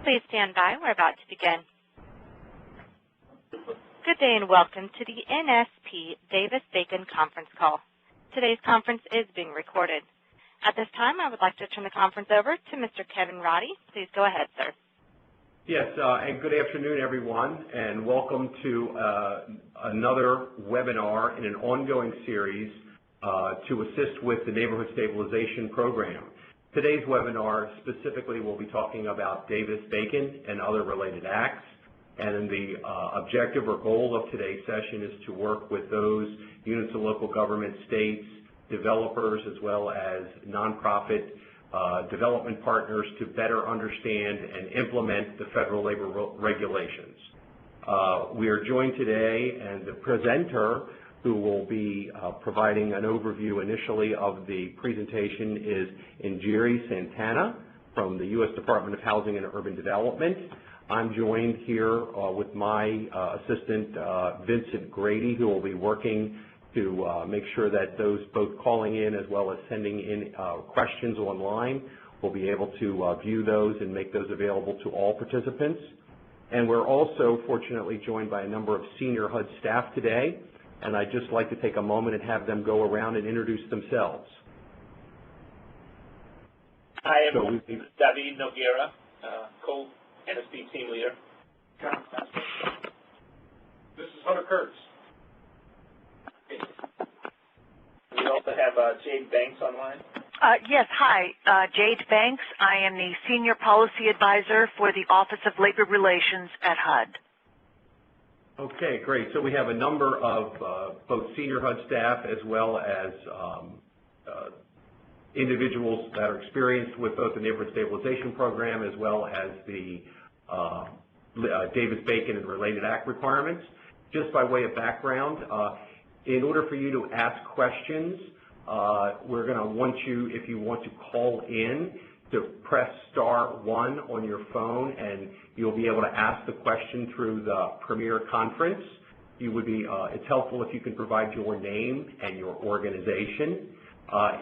Please stand by. We're about to begin. Good day and welcome to the NSP Davis-Bacon conference call. Today's conference is being recorded. At this time, I would like to turn the conference over to Mr. Kevin Roddy. Please go ahead, sir. Yes, and good afternoon, everyone, and welcome to another webinar in an ongoing series to assist with the Neighborhood Stabilization Program. Today's webinar specifically will be talking about Davis-Bacon and other related acts, and the objective or goal of today's session is to work with those units of local government, states, developers, as well as nonprofit development partners to better understand and implement the federal labor regulations. We are joined today, and the presenter who will be providing an overview initially of the presentation is Njeri Santana from the U.S. Department of Housing and Urban Development. I'm joined here with my assistant, Vincent Grady, who will be working to make sure that those both calling in as well as sending in questions online will be able to view those and make those available to all participants. And we're also fortunately joined by a number of senior HUD staff today, and I'd just like to take a moment and have them go around and introduce themselves. Hi, everyone. This is David Noguera, co-NSP team leader. This is Hunter Kurtz. We also have Jade Banks online. Yes, hi, Jade Banks. I am the Senior Policy Advisor for the Office of Labor Relations at HUD. Okay, great. So we have a number of both senior HUD staff as well as individuals that are experienced with both the Neighborhood Stabilization Program as well as the Davis-Bacon and related act requirements. Just by way of background, in order for you to ask questions, we're going to want you, if you want to call in, to press *1 on your phone, and you'll be able to ask the question through the Premier Conference. You would be, it's helpful if you can provide your name and your organization.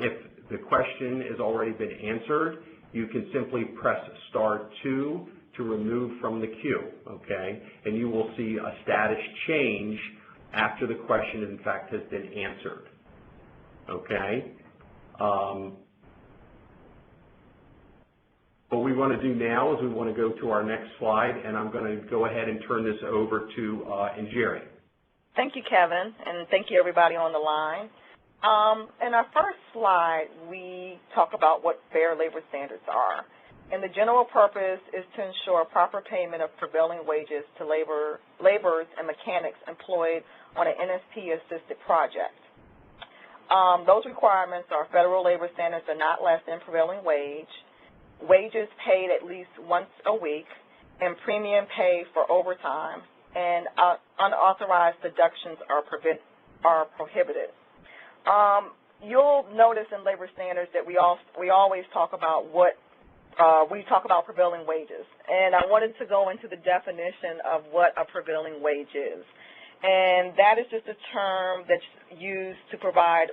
If the question has already been answered, you can simply press *2 to remove from the queue, okay? And you will see a status change after the question, in fact, has been answered, okay? What we want to do now is we want to go to our next slide, and I'm going to go ahead and turn this over to Njeri. Thank you, Kevin, and thank you, everybody on the line. In our first slide, we talk about what fair labor standards are. And the general purpose is to ensure proper payment of prevailing wages to laborers and mechanics employed on an NSP-assisted project. Those requirements are federal labor standards are not less than prevailing wage, wages paid at least once a week, and premium pay for overtime, and unauthorized deductions are prohibited. You'll notice in labor standards that we always talk about we talk about prevailing wages, and I wanted to go into the definition of what a prevailing wage is. And that is just a term that's used to provide,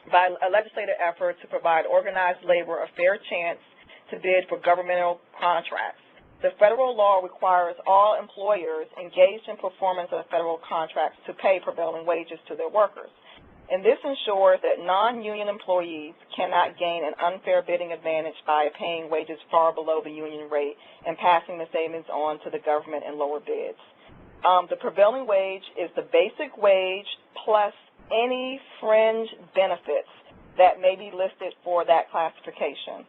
by a legislative effort to provide organized labor a fair chance to bid for governmental contracts. The federal law requires all employers engaged in performance of federal contracts to pay prevailing wages to their workers. And this ensures that non-union employees cannot gain an unfair bidding advantage by paying wages far below the union rate and passing the savings on to the government in lower bids. The prevailing wage is the basic wage plus any fringe benefits that may be listed for that classification.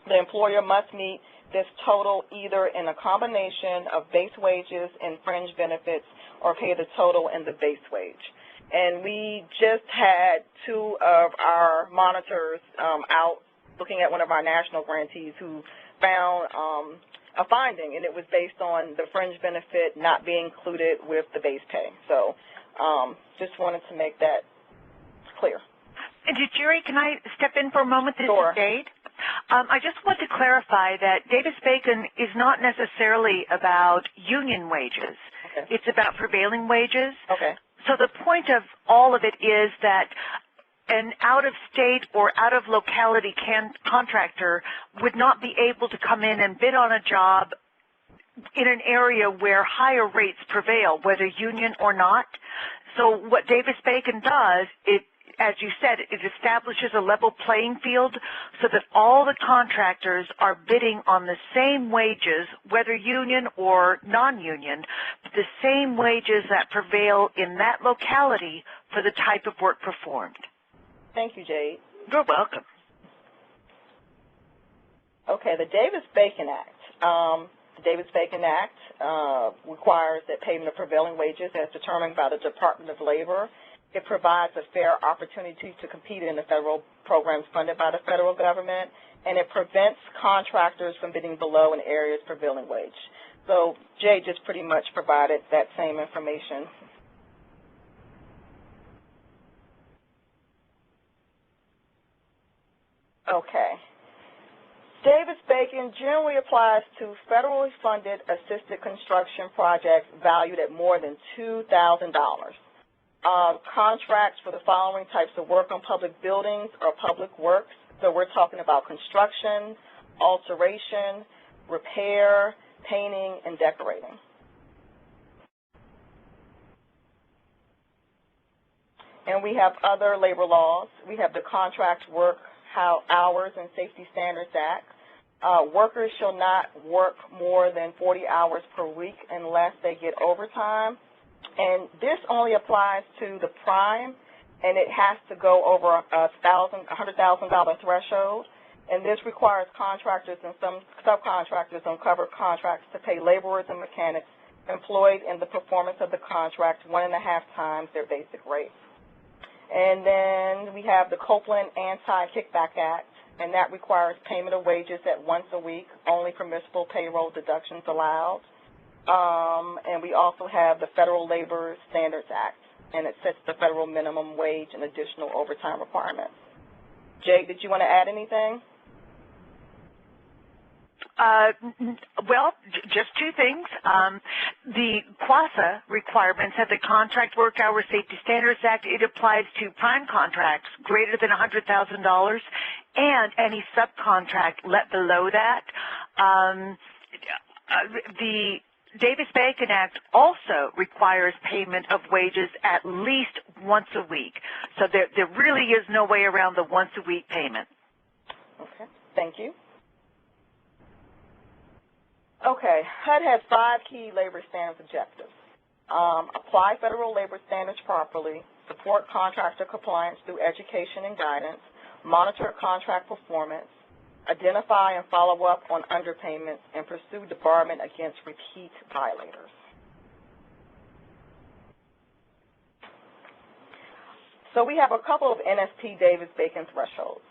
The employer must meet this total either in a combination of base wages and fringe benefits or pay the total in the base wage. And we just had two of our monitors out looking at one of our national grantees who found a finding, and it was based on the fringe benefit not being included with the base pay. So just wanted to make that clear. And Jerry, can I step in for a moment? This Sure. is Jade. I just want to clarify that Davis-Bacon is not necessarily about union wages. Okay. It's about prevailing wages. Okay. So the point of all of it is that an out-of-state or out-of-locality contractor would not be able to come in and bid on a job in an area where higher rates prevail, whether union or not. So what Davis-Bacon does, as you said, it establishes a level playing field so that all the contractors are bidding on the same wages, whether union or non-union, the same wages that prevail in that locality for the type of work performed. Thank you, Jade. You're welcome. Okay, the Davis-Bacon Act. The Davis-Bacon Act requires that payment of prevailing wages as determined by the Department of Labor. It provides a fair opportunity to compete in the federal programs funded by the federal government, and it prevents contractors from bidding below an area's prevailing wage. So Jay just pretty much provided that same information. Okay. Davis-Bacon generally applies to federally funded assisted construction projects valued at more than $2,000. Contracts for the following types of work on public buildings or public works. So we're talking about construction, alteration, repair, painting, and decorating. And we have other labor laws. We have the Contract Work Hours and Safety Standards Act. Workers shall not work more than 40 hours per week unless they get overtime. And this only applies to the prime, and it has to go over a $100,000 threshold. And this requires contractors and some subcontractors on covered contracts to pay laborers and mechanics employed in the performance of the contract 1.5 times their basic rate. And then we have the Copeland Anti-Kickback Act, and that requires payment of wages at once a week, only permissible payroll deductions allowed. And we also have the Federal Labor Standards Act, and it sets the federal minimum wage and additional overtime requirements. Jake, did you want to add anything? Well, just two things. The QASA requirements have the Contract Work Hours Safety Standards Act. It applies to prime contracts greater than $100,000 and any subcontract let below that. The Davis-Bacon Act also requires payment of wages at least once a week. So there really is no way around the once-a-week payment. Okay, thank you. Okay, HUD has 5 key labor standards objectives. Apply federal labor standards properly, support contractor compliance through education and guidance, monitor contract performance, identify and follow up on underpayments, and pursue debarment against repeat violators. So we have a couple of NSP Davis-Bacon thresholds.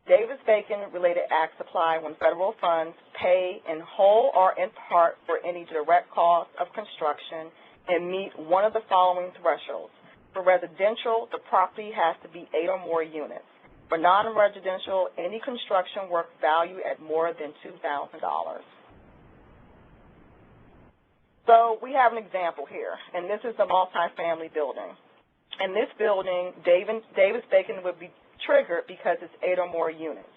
Davis-Bacon related acts apply when federal funds pay in whole or in part for any direct cost of construction and meet one of the following thresholds. For residential, the property has to be 8 or more units. For non-residential, any construction work valued at more than $2,000. So we have an example here, and this is a multifamily building. In this building, Davis-Bacon would be triggered because it's 8 or more units.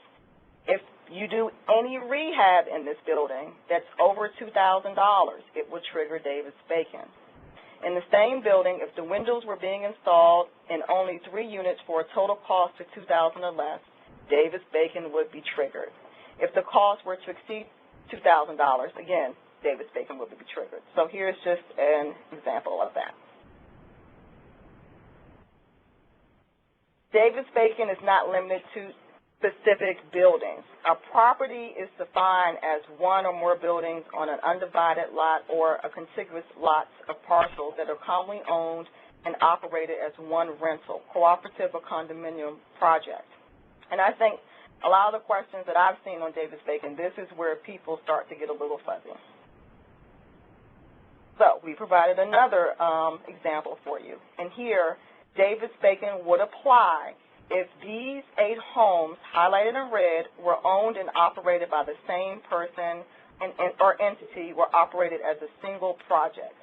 If you do any rehab in this building that's over $2,000, it would trigger Davis-Bacon. In the same building, if the windows were being installed in only 3 units for a total cost of $2,000 or less, Davis-Bacon would be triggered. If the cost were to exceed $2,000, again, Davis-Bacon would be triggered. So here's just an example of that. Davis-Bacon is not limited to specific buildings. A property is defined as one or more buildings on an undivided lot or a contiguous lots of parcels that are commonly owned and operated as one rental, cooperative or condominium project. And I think a lot of the questions that I've seen on Davis-Bacon, this is where people start to get a little fuzzy. So we provided another example for you. And here, Davis-Bacon would apply if these 8 homes highlighted in red were owned and operated by the same person or entity, were operated as a single project.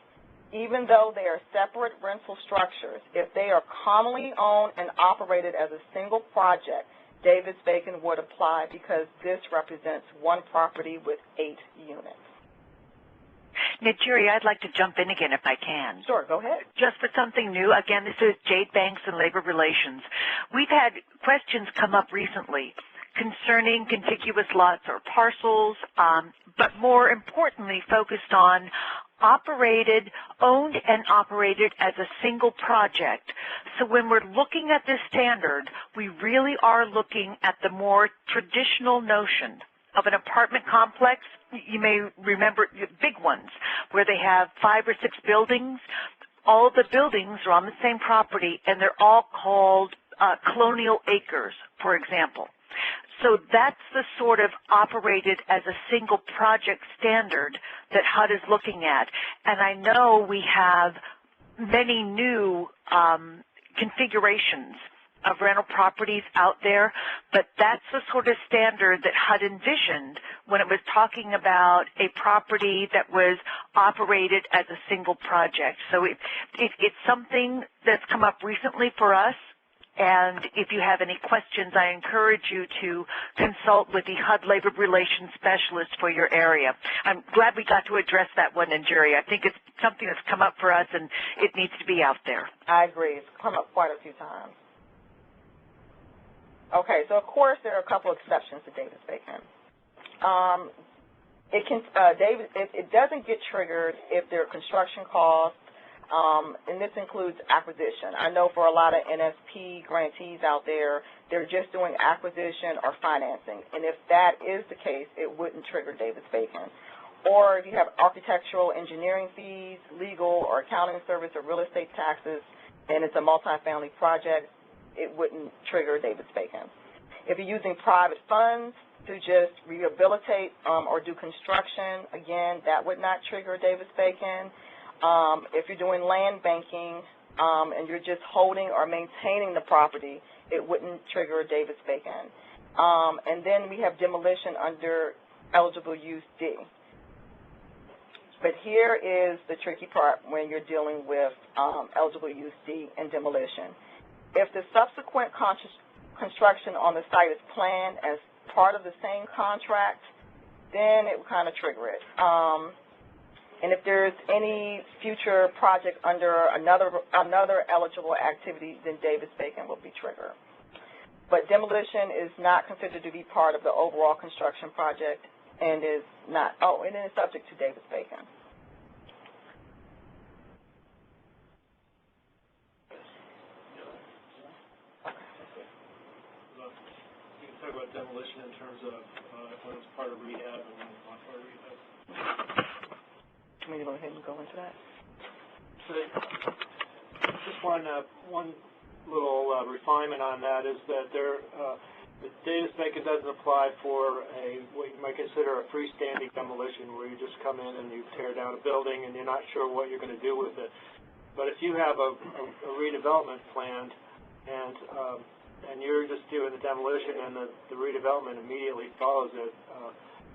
Even though they are separate rental structures, if they are commonly owned and operated as a single project, Davis-Bacon would apply because this represents one property with 8 units. Now, Jerry, I'd like to jump in again if I can. Sure, go ahead. Just for something new, again, this is Jade Banks and Labor Relations. We've had questions come up recently concerning contiguous lots or parcels, but more importantly focused on owned and operated as a single project. So when we're looking at this standard, we really are looking at the more traditional notion of an apartment complex. You may remember big ones where they have 5 or 6 buildings. All of the buildings are on the same property, and they're all called colonial acres, for example. So that's the sort of operated as a single project standard that HUD is looking at. And I know we have many new configurations of rental properties out there, but that's the sort of standard that HUD envisioned when it was talking about a property that was operated as a single project. So it's something that's come up recently for us, and if you have any questions, I encourage you to consult with the HUD Labor Relations Specialist for your area. I'm glad we got to address that one, and Jerry, I think it's something that's come up for us, and it needs to be out there. I agree. It's come up quite a few times. Okay, so of course there are a couple of exceptions to Davis-Bacon. It doesn't get triggered if there are construction costs, and this includes acquisition. I know for a lot of NSP grantees out there, they're just doing acquisition or financing, and if that is the case, it wouldn't trigger Davis-Bacon. Or if you have architectural engineering fees, legal or accounting service or real estate taxes, and it's a multifamily project, it wouldn't trigger Davis-Bacon. If you're using private funds to just rehabilitate or do construction, again, that would not trigger Davis-Bacon. If you're doing land banking and you're just holding or maintaining the property, it wouldn't trigger Davis-Bacon. And then we have demolition under eligible use D. But here is the tricky part when you're dealing with eligible use D and demolition. If the subsequent construction on the site is planned as part of the same contract, then it would kind of trigger it. And if there's any future project under another eligible activity, then Davis-Bacon will be triggered. But demolition is not considered to be part of the overall construction project and is not, and it is subject to Davis-Bacon. Talk about demolition in terms of when it's part of rehab and when it's not part of rehab. Can we go ahead and go into that? So just one little refinement on that is that the Davis-Bacon doesn't apply for what you might consider a freestanding demolition, where you just come in and you tear down a building and you're not sure what you're going to do with it. But if you have a redevelopment planned and you're just doing the demolition and the redevelopment immediately follows it,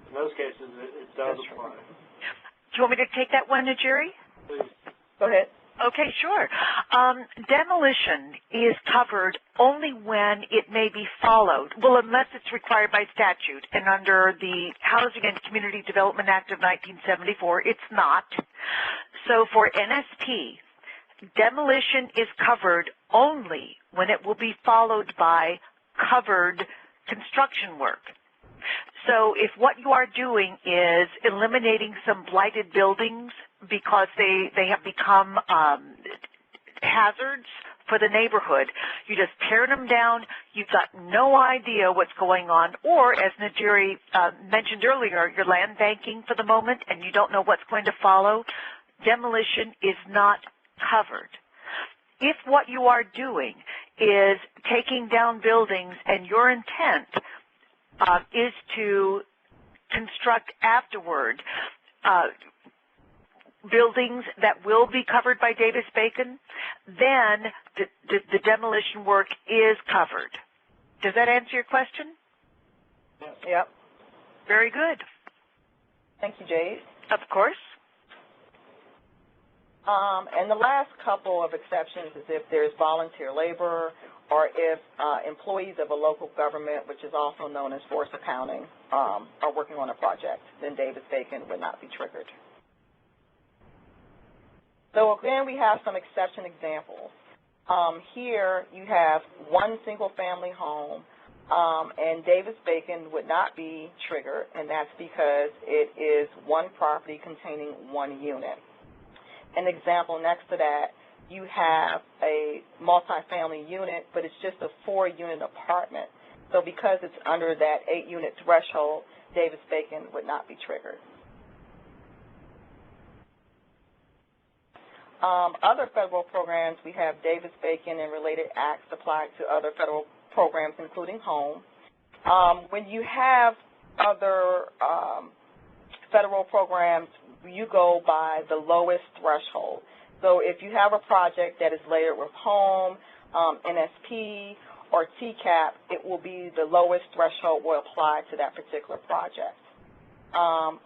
in those cases it does apply. Do you want me to take that one, Jerry? Please. Go ahead. Okay, sure. Demolition is covered only when it may be followed, well, unless it's required by statute. And under the Housing and Community Development Act of 1974, it's not. So for NSP, demolition is covered only when it will be followed by covered construction work. So if what you are doing is eliminating some blighted buildings because they have become hazards for the neighborhood, you just tear them down, you've got no idea what's going on, or as Najiri mentioned earlier, you're land banking for the moment and you don't know what's going to follow, demolition is not covered. If what you are doing is taking down buildings and your intent is to construct afterward buildings that will be covered by Davis-Bacon, then the demolition work is covered. Does that answer your question? Yep. Very good. Thank you, Jade. Of course. And the last couple of exceptions is if there's volunteer labor or if employees of a local government, which is also known as force accounting, are working on a project, then Davis-Bacon would not be triggered. So again, we have some exception examples. Here you have one single-family home, and Davis-Bacon would not be triggered, and that's because it is one property containing one unit. An example next to that, you have a multifamily unit, but it's just a 4-unit apartment. So because it's under that 8-unit threshold, Davis-Bacon would not be triggered. Other federal programs, we have Davis-Bacon and related acts applied to other federal programs, including home. When you have other federal programs, you go by the lowest threshold. So if you have a project that is layered with home, NSP, or TCAP, it will be the lowest threshold will apply to that particular project.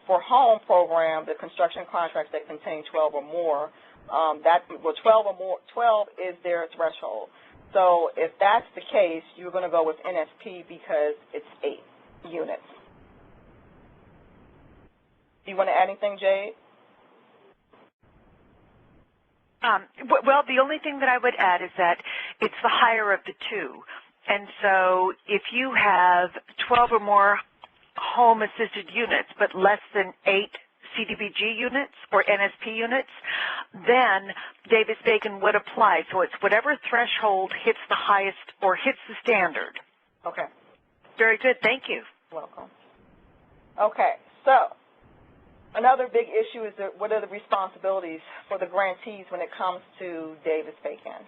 For home program, the construction contracts that contain 12 or more, 12 is their threshold. So if that's the case, you're going to go with NSP because it's 8 units. Do you want to add anything, Jade? Well, the only thing that I would add is that it's the higher of the two. And so if you have 12 or more home-assisted units but less than 8 CDBG units or NSP units, then Davis-Bacon would apply. So it's whatever threshold hits the highest or hits the standard. Okay. Very good. Thank you. Welcome. Okay. So another big issue is what are the responsibilities for the grantees when it comes to Davis-Bacon?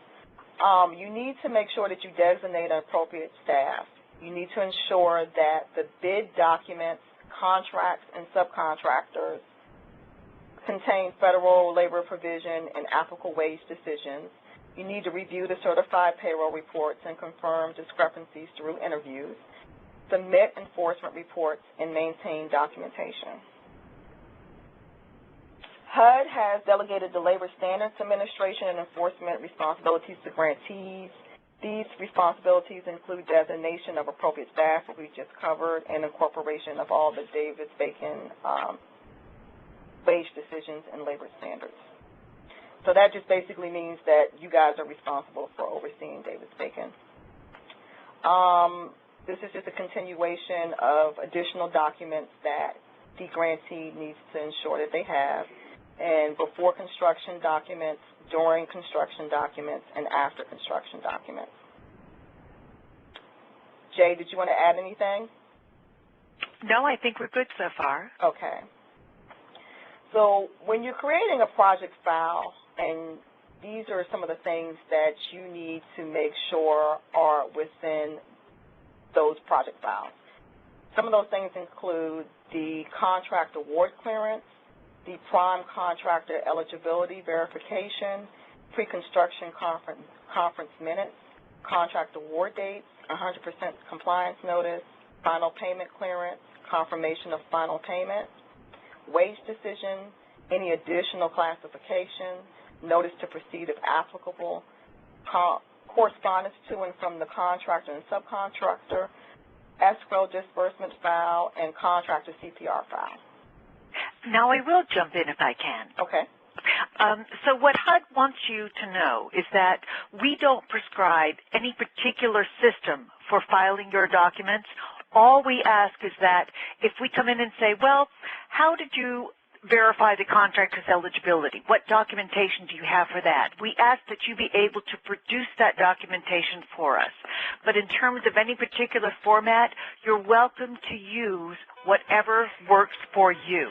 You need to make sure that you designate an appropriate staff. You need to ensure that the bid documents, contracts, and subcontractors contain federal labor provision and applicable wage decisions. You need to review the certified payroll reports and confirm discrepancies through interviews, submit enforcement reports, and maintain documentation. HUD has delegated the Labor Standards Administration and enforcement responsibilities to grantees. These responsibilities include designation of appropriate staff, that we just covered, and incorporation of all the Davis-Bacon wage decisions and labor standards. So that just basically means that you guys are responsible for overseeing Davis-Bacon. This is just a continuation of additional documents that the grantee needs to ensure that they have, and before construction documents, during construction documents, and after construction documents. Jay, did you want to add anything? No, I think we're good so far. Okay. So when you're creating a project file, and these are some of the things that you need to make sure are within those project files. Some of those things include the contract award clearance, the prime contractor eligibility verification, pre-construction conference minutes, contract award dates, 100% compliance notice, final payment clearance, confirmation of final payment, wage decision, any additional classification, notice to proceed if applicable, correspondence to and from the contractor and subcontractor, escrow disbursement file, and contractor CPR file. Now I will jump in if I can. Okay. So what HUD wants you to know is that we don't prescribe any particular system for filing your documents. All we ask is that if we come in and say, well, how did you verify the contractor's eligibility? What documentation do you have for that? We ask that you be able to produce that documentation for us. But in terms of any particular format, you're welcome to use whatever works for you.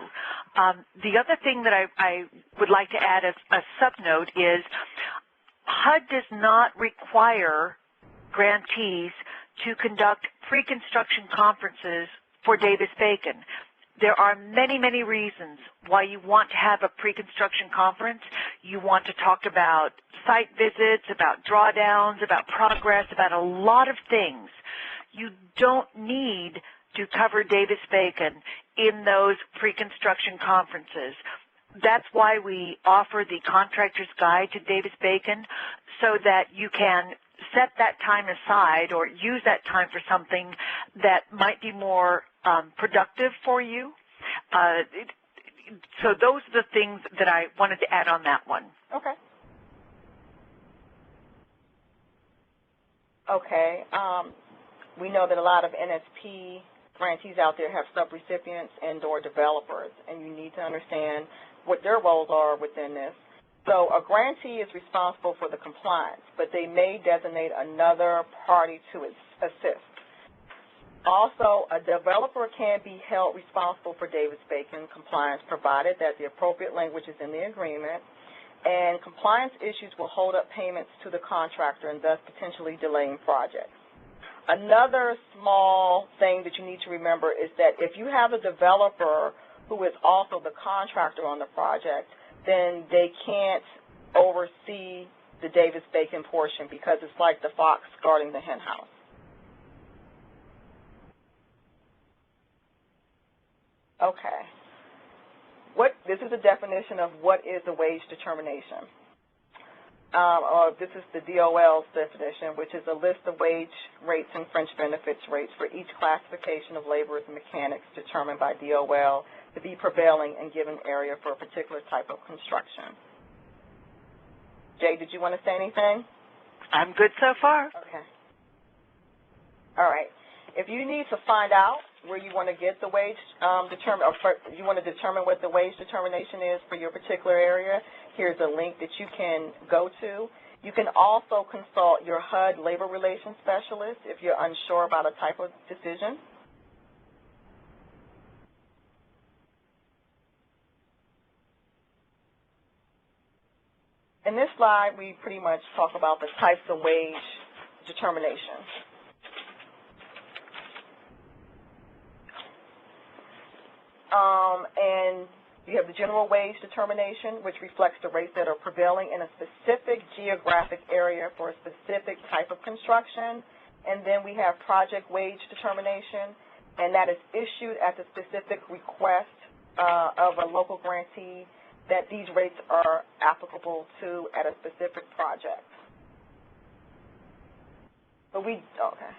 The other thing that I would like to add as a subnote is HUD does not require grantees to conduct pre-construction conferences for Davis-Bacon. There are many, many reasons why you want to have a pre-construction conference. You want to talk about site visits, about drawdowns, about progress, about a lot of things. You don't need to cover Davis-Bacon in those pre-construction conferences. that's why we offer the contractor's guide to Davis-Bacon, so that you can set that time aside or use that time for something that might be more productive for you. So those are the things that I wanted to add on that one. Okay. Okay. We know that a lot of NSP grantees out there have subrecipients and/or developers, and you need to understand what their roles are within this. So a grantee is responsible for the compliance, but they may designate another party to assist. Also, a developer can be held responsible for Davis-Bacon compliance, provided that the appropriate language is in the agreement, and compliance issues will hold up payments to the contractor and thus potentially delaying projects. Another small thing that you need to remember is that if you have a developer who is also the contractor on the project, then they can't oversee the Davis-Bacon portion, because it's like the fox guarding the hen house. Okay. This is a definition of what is a wage determination. This is the DOL's definition, which is a list of wage rates and fringe benefits rates for each classification of laborers and mechanics determined by DOL to be prevailing in given area for a particular type of construction. Jay, did you want to say anything? I'm good so far. Okay. All right. If you need to find out where you want to get the wage you want to determine what the wage determination is for your particular area, here's a link that you can go to. You can also consult your HUD labor relations specialist if you're unsure about a type of decision. In this slide, we pretty much talk about the types of wage determination. And you have the general wage determination, which reflects the rates that are prevailing in a specific geographic area for a specific type of construction. And then we have project wage determination, and that is issued at the specific request of a local grantee that these rates are applicable to at a specific project. But okay.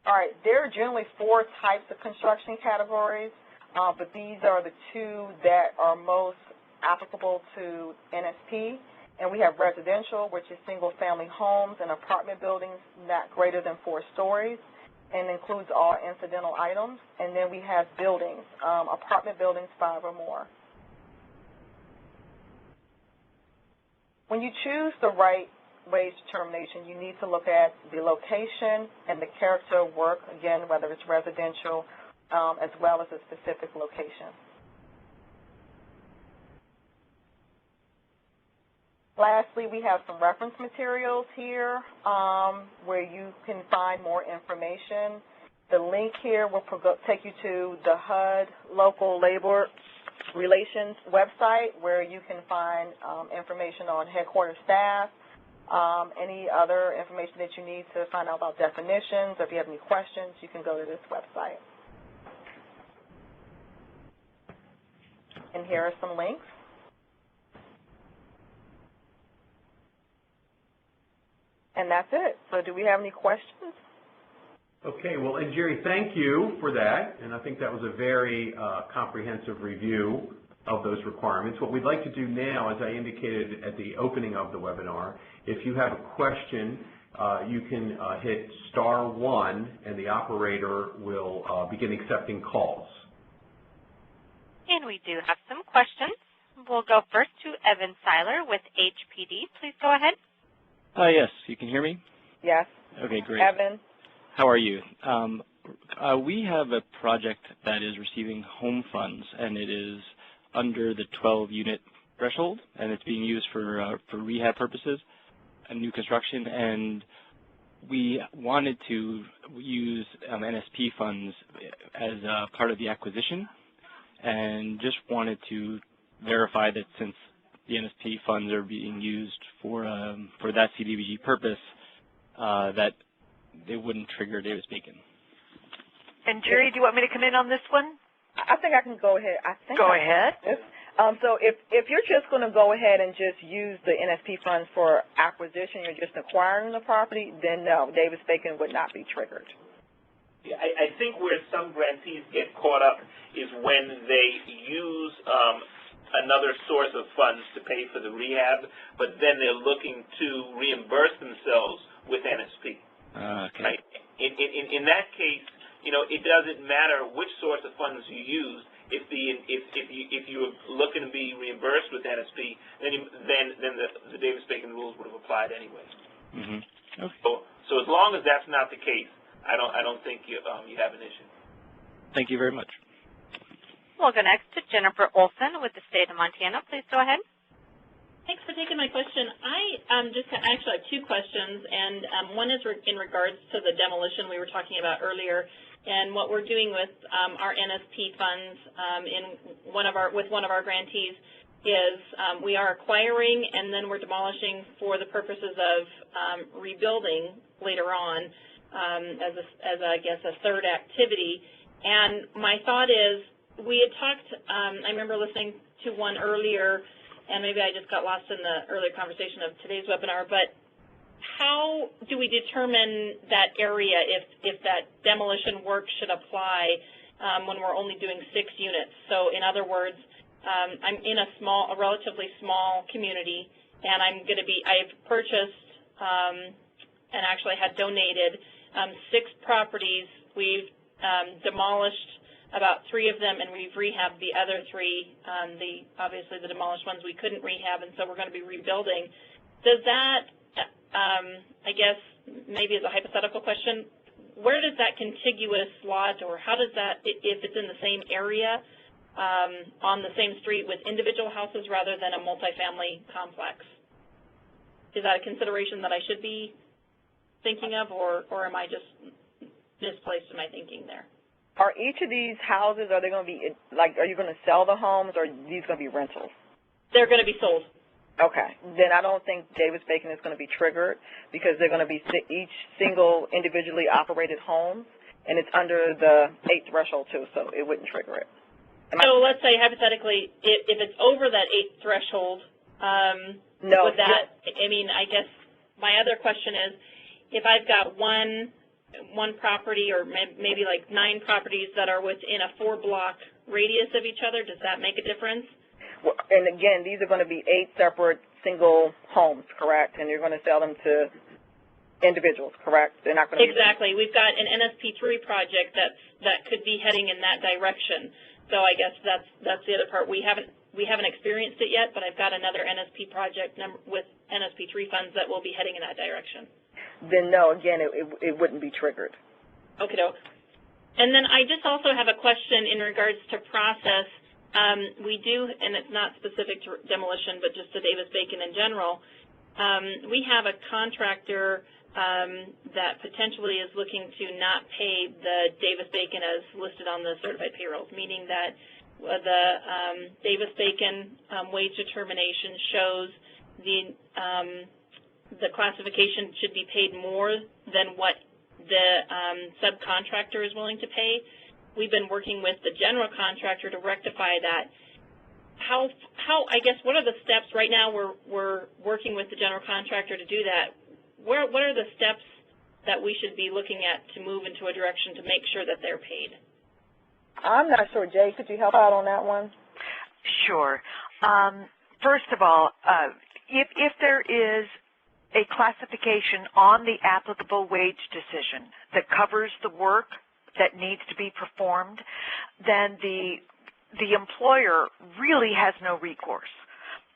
All right, there are generally 4 types of construction categories, but these are the 2 that are most applicable to NSP. And we have residential, which is single-family homes and apartment buildings not greater than 4 stories, and includes all incidental items. And then we have buildings, apartment buildings 5 or more. When you choose the right wage determination, you need to look at the location and the character of work, again, whether it's residential, as well as a specific location. Lastly, we have some reference materials here where you can find more information. The link here will take you to the HUD Local Labor Relations website, where you can find information on headquarters staff, any other information that you need to find out about definitions. If you have any questions, you can go to this website. And here are some links. And that's it. So do we have any questions? Okay, well, and Jerry, thank you for that. And I think that was a very comprehensive review of those requirements. What we'd like to do now, as I indicated at the opening of the webinar, if you have a question, you can hit *1 and the operator will begin accepting calls. And we do have some questions. We'll go first to Evan Seiler with HPD. Please go ahead. Yes, you can hear me? Yes. Okay, great. Evan. How are you? We have a project that is receiving home funds, and it is under the 12-unit threshold, and it's being used for rehab purposes and new construction. And we wanted to use NSP funds as part of the acquisition, and just wanted to verify that since the NSP funds are being used for that CDBG purpose, that they wouldn't trigger Davis-Bacon. And Jerry, do you want me to come in on this one? I think I can go ahead. Go ahead. So if you're just going to go ahead and just use the NSP funds for acquisition, you're just acquiring the property, then no, Davis-Bacon would not be triggered. Yeah, I think where some grantees get caught up is when they use another source of funds to pay for the rehab, but then they're looking to reimburse themselves with NSP. Okay. Right? In that case, you know, it doesn't matter which source of funds you use. If you're looking to be reimbursed with NSP, then the Davis-Bacon rules would have applied anyway. Mm-hmm. Okay. So as long as that's not the case, I don't think you have an issue. Thank you very much. We'll go next to Jennifer Olson with the state of Montana. Please go ahead. Thanks for taking my question. I actually have two questions, and one is in regards to the demolition we were talking about earlier, and what we're doing with our NSP funds with one of our grantees is we are acquiring and then we're demolishing for the purposes of rebuilding later on as I guess a third activity. And my thought is, we had talked, I remember listening to one earlier, and maybe I just got lost in the earlier conversation of today's webinar, but how do we determine that area if that demolition work should apply when we're only doing 6 units? So in other words, I'm in a relatively small community, and I've purchased and actually had donated 6 properties. We've demolished about 3 of them, and we've rehabbed the other 3. Obviously the demolished ones we couldn't rehab, and so we're going to be rebuilding. Does that, I guess maybe as a hypothetical question, where does that contiguous lot, or how does that, if it's in the same area, on the same street with individual houses rather than a multifamily complex? Is that a consideration that I should be thinking of, or am I just misplaced in my thinking there? Are each of these houses, are they going to be, like, are you going to sell the homes, or are these going to be rentals? They're going to be sold. Okay. Then I don't think Davis-Bacon is going to be triggered because they're going to be each single individually operated homes, and it's under the 8 threshold, too, so it wouldn't trigger it. So let's say, hypothetically, if it's over that 8 threshold, no, would that, I mean, I guess my other question is, if I've got one property or maybe like 9 properties that are within a 4-block radius of each other, does that make a difference? Well, and again, these are going to be 8 separate single homes, correct? And you're going to sell them to individuals, correct? They're not going to Exactly. We've got an NSP3 project that could be heading in that direction. So I guess that's the other part. We haven't experienced it yet, but I've got another NSP project with NSP3 funds that will be heading in that direction. Then no, again, it wouldn't be triggered. Okay, doke. And then I just also have a question in regards to process. We do, and it's not specific to demolition, but just to Davis-Bacon in general, we have a contractor that potentially is looking to not pay the Davis-Bacon as listed on the certified payrolls, meaning that the Davis-Bacon wage determination shows the classification should be paid more than what the subcontractor is willing to pay. We've been working with the general contractor to rectify that. How I guess, what are the steps right now? We're working with the general contractor to do that. What are the steps that we should be looking at to move into a direction to make sure that they're paid? I'm not sure. Jay, could you help out on that one? Sure. First of all, if there is a classification on the applicable wage decision that covers the work that needs to be performed, then the employer really has no recourse.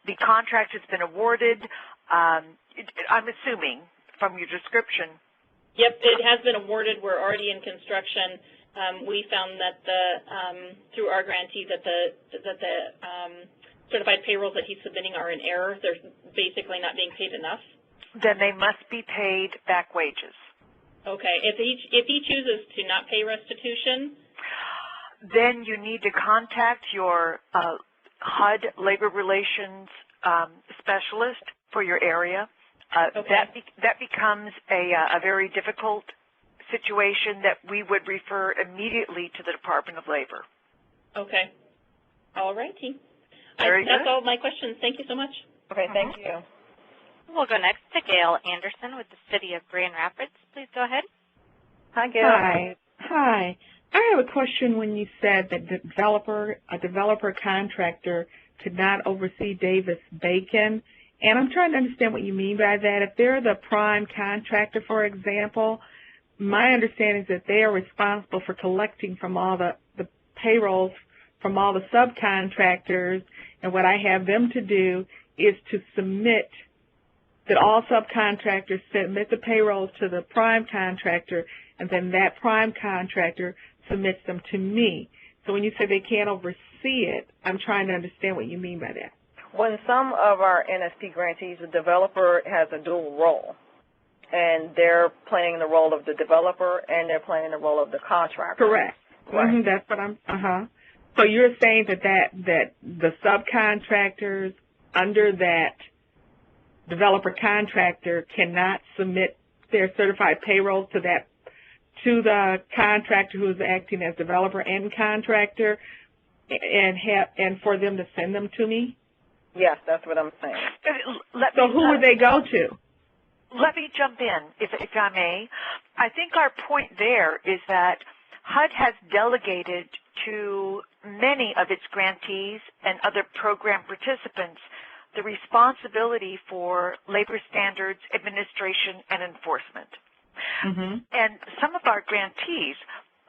The contract has been awarded. I'm assuming from your description. Yep, it has been awarded. We're already in construction. We found that through our grantee that the certified payrolls that he's submitting are in error. They're basically not being paid enough. Then they must be paid back wages. Okay. If he chooses to not pay restitution, then you need to contact your HUD labor relations specialist for your area. Okay. That becomes a very difficult situation that we would refer immediately to the Department of Labor. Okay. All righty. Very That's good. all my questions. Thank you so much. Okay, thank you. We'll go next to Gail Anderson with the City of Grand Rapids. Please go ahead. Hi, Gail. Hi. Hi. I have a question when you said that a developer contractor could not oversee Davis-Bacon, and I'm trying to understand what you mean by that. If they're the prime contractor, for example, my understanding is that they are responsible for collecting from all the payrolls from all the subcontractors, and what I have them to do is to submit that all subcontractors submit the payrolls to the prime contractor, and then that prime contractor submits them to me. So when you say they can't oversee it, I'm trying to understand what you mean by that. When some of our NSP grantees, the developer has a dual role, and they're playing the role of the developer and they're playing the role of the contractor. Correct. Right. That's what I'm, So you're saying that the subcontractors under that developer contractor cannot submit their certified payrolls to the contractor who's acting as developer and contractor, and for them to send them to me? Yes, that's what I'm saying. So who would they go to? Let me jump in, if I may. I think our point there is that HUD has delegated to many of its grantees and other program participants the responsibility for labor standards, administration, and enforcement. Mm-hmm. And some of our grantees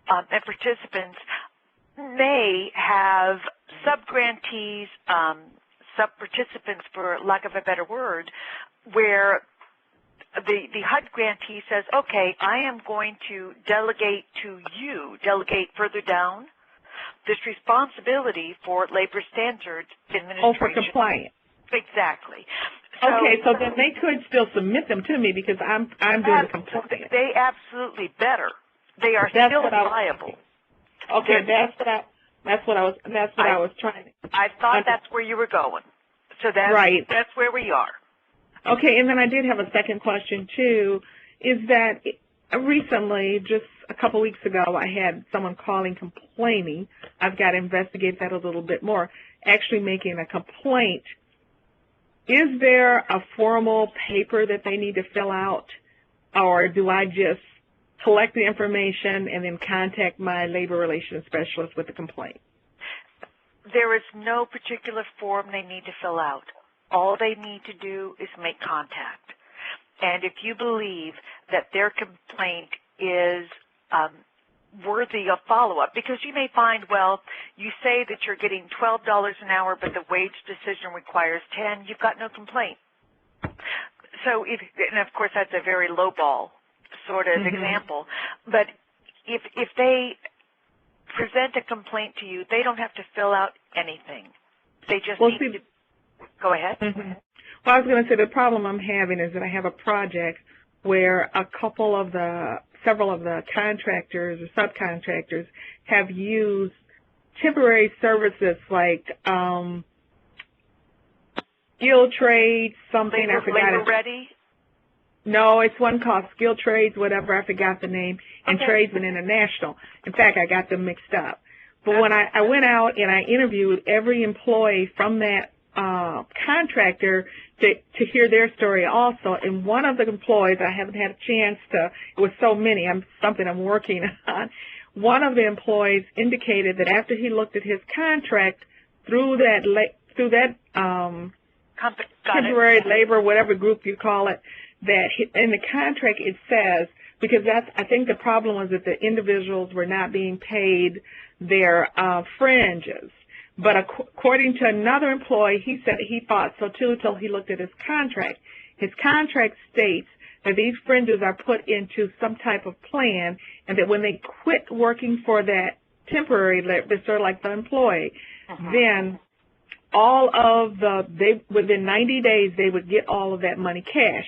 and participants may have sub-grantees, sub-participants, for lack of a better word, where the HUD grantee says, okay, I am going to delegate to you, delegate further down, this responsibility for labor standards administration. Oh, for compliance. Exactly. Okay, so then they could still submit them to me because I'm doing the compliance. They absolutely better. They are That's still what I was viable. Okay, that's what I was trying to. I thought that's where you were going. So that's where we are. Okay, and then I did have a second question too, is that recently, just a couple weeks ago, I had someone calling complaining. I've got to investigate that a little bit more, actually making a complaint. Is there a formal paper that they need to fill out, or do I just collect the information and then contact my labor relations specialist with the complaint? There is no particular form they need to fill out. All they need to do is make contact. And if you believe that their complaint is worthy of follow-up, because you may find, well, you say that you're getting $12 an hour, but the wage decision requires $10, you've got no complaint. So, and of course, that's a very low-ball sort of example. But if they present a complaint to you, they don't have to fill out anything. They just need to go ahead. Well, I was going to say the problem I'm having is that I have a project where several of the contractors or subcontractors have used temporary services like skilled trades, something I forgot. Labor Ready? No, it's one called Skilled Trades, whatever, I forgot the name, and Tradesman International. In fact, I got them mixed up. But when I went out and I interviewed every employee from that contractor to hear their story also, and one of the employees, I haven't had a chance to, it was so many, something I'm working on, one of the employees indicated that after he looked at his contract through that temporary labor, whatever group you call it, that in the contract it says, because I think the problem was that the individuals were not being paid their fringes. But according to another employee, he said he thought so too until he looked at his contract. His contract states that these fringes are put into some type of plan, and that when they quit working for that temporary labor, they're sort of like the employee, then within 90 days they would get all of that money cash.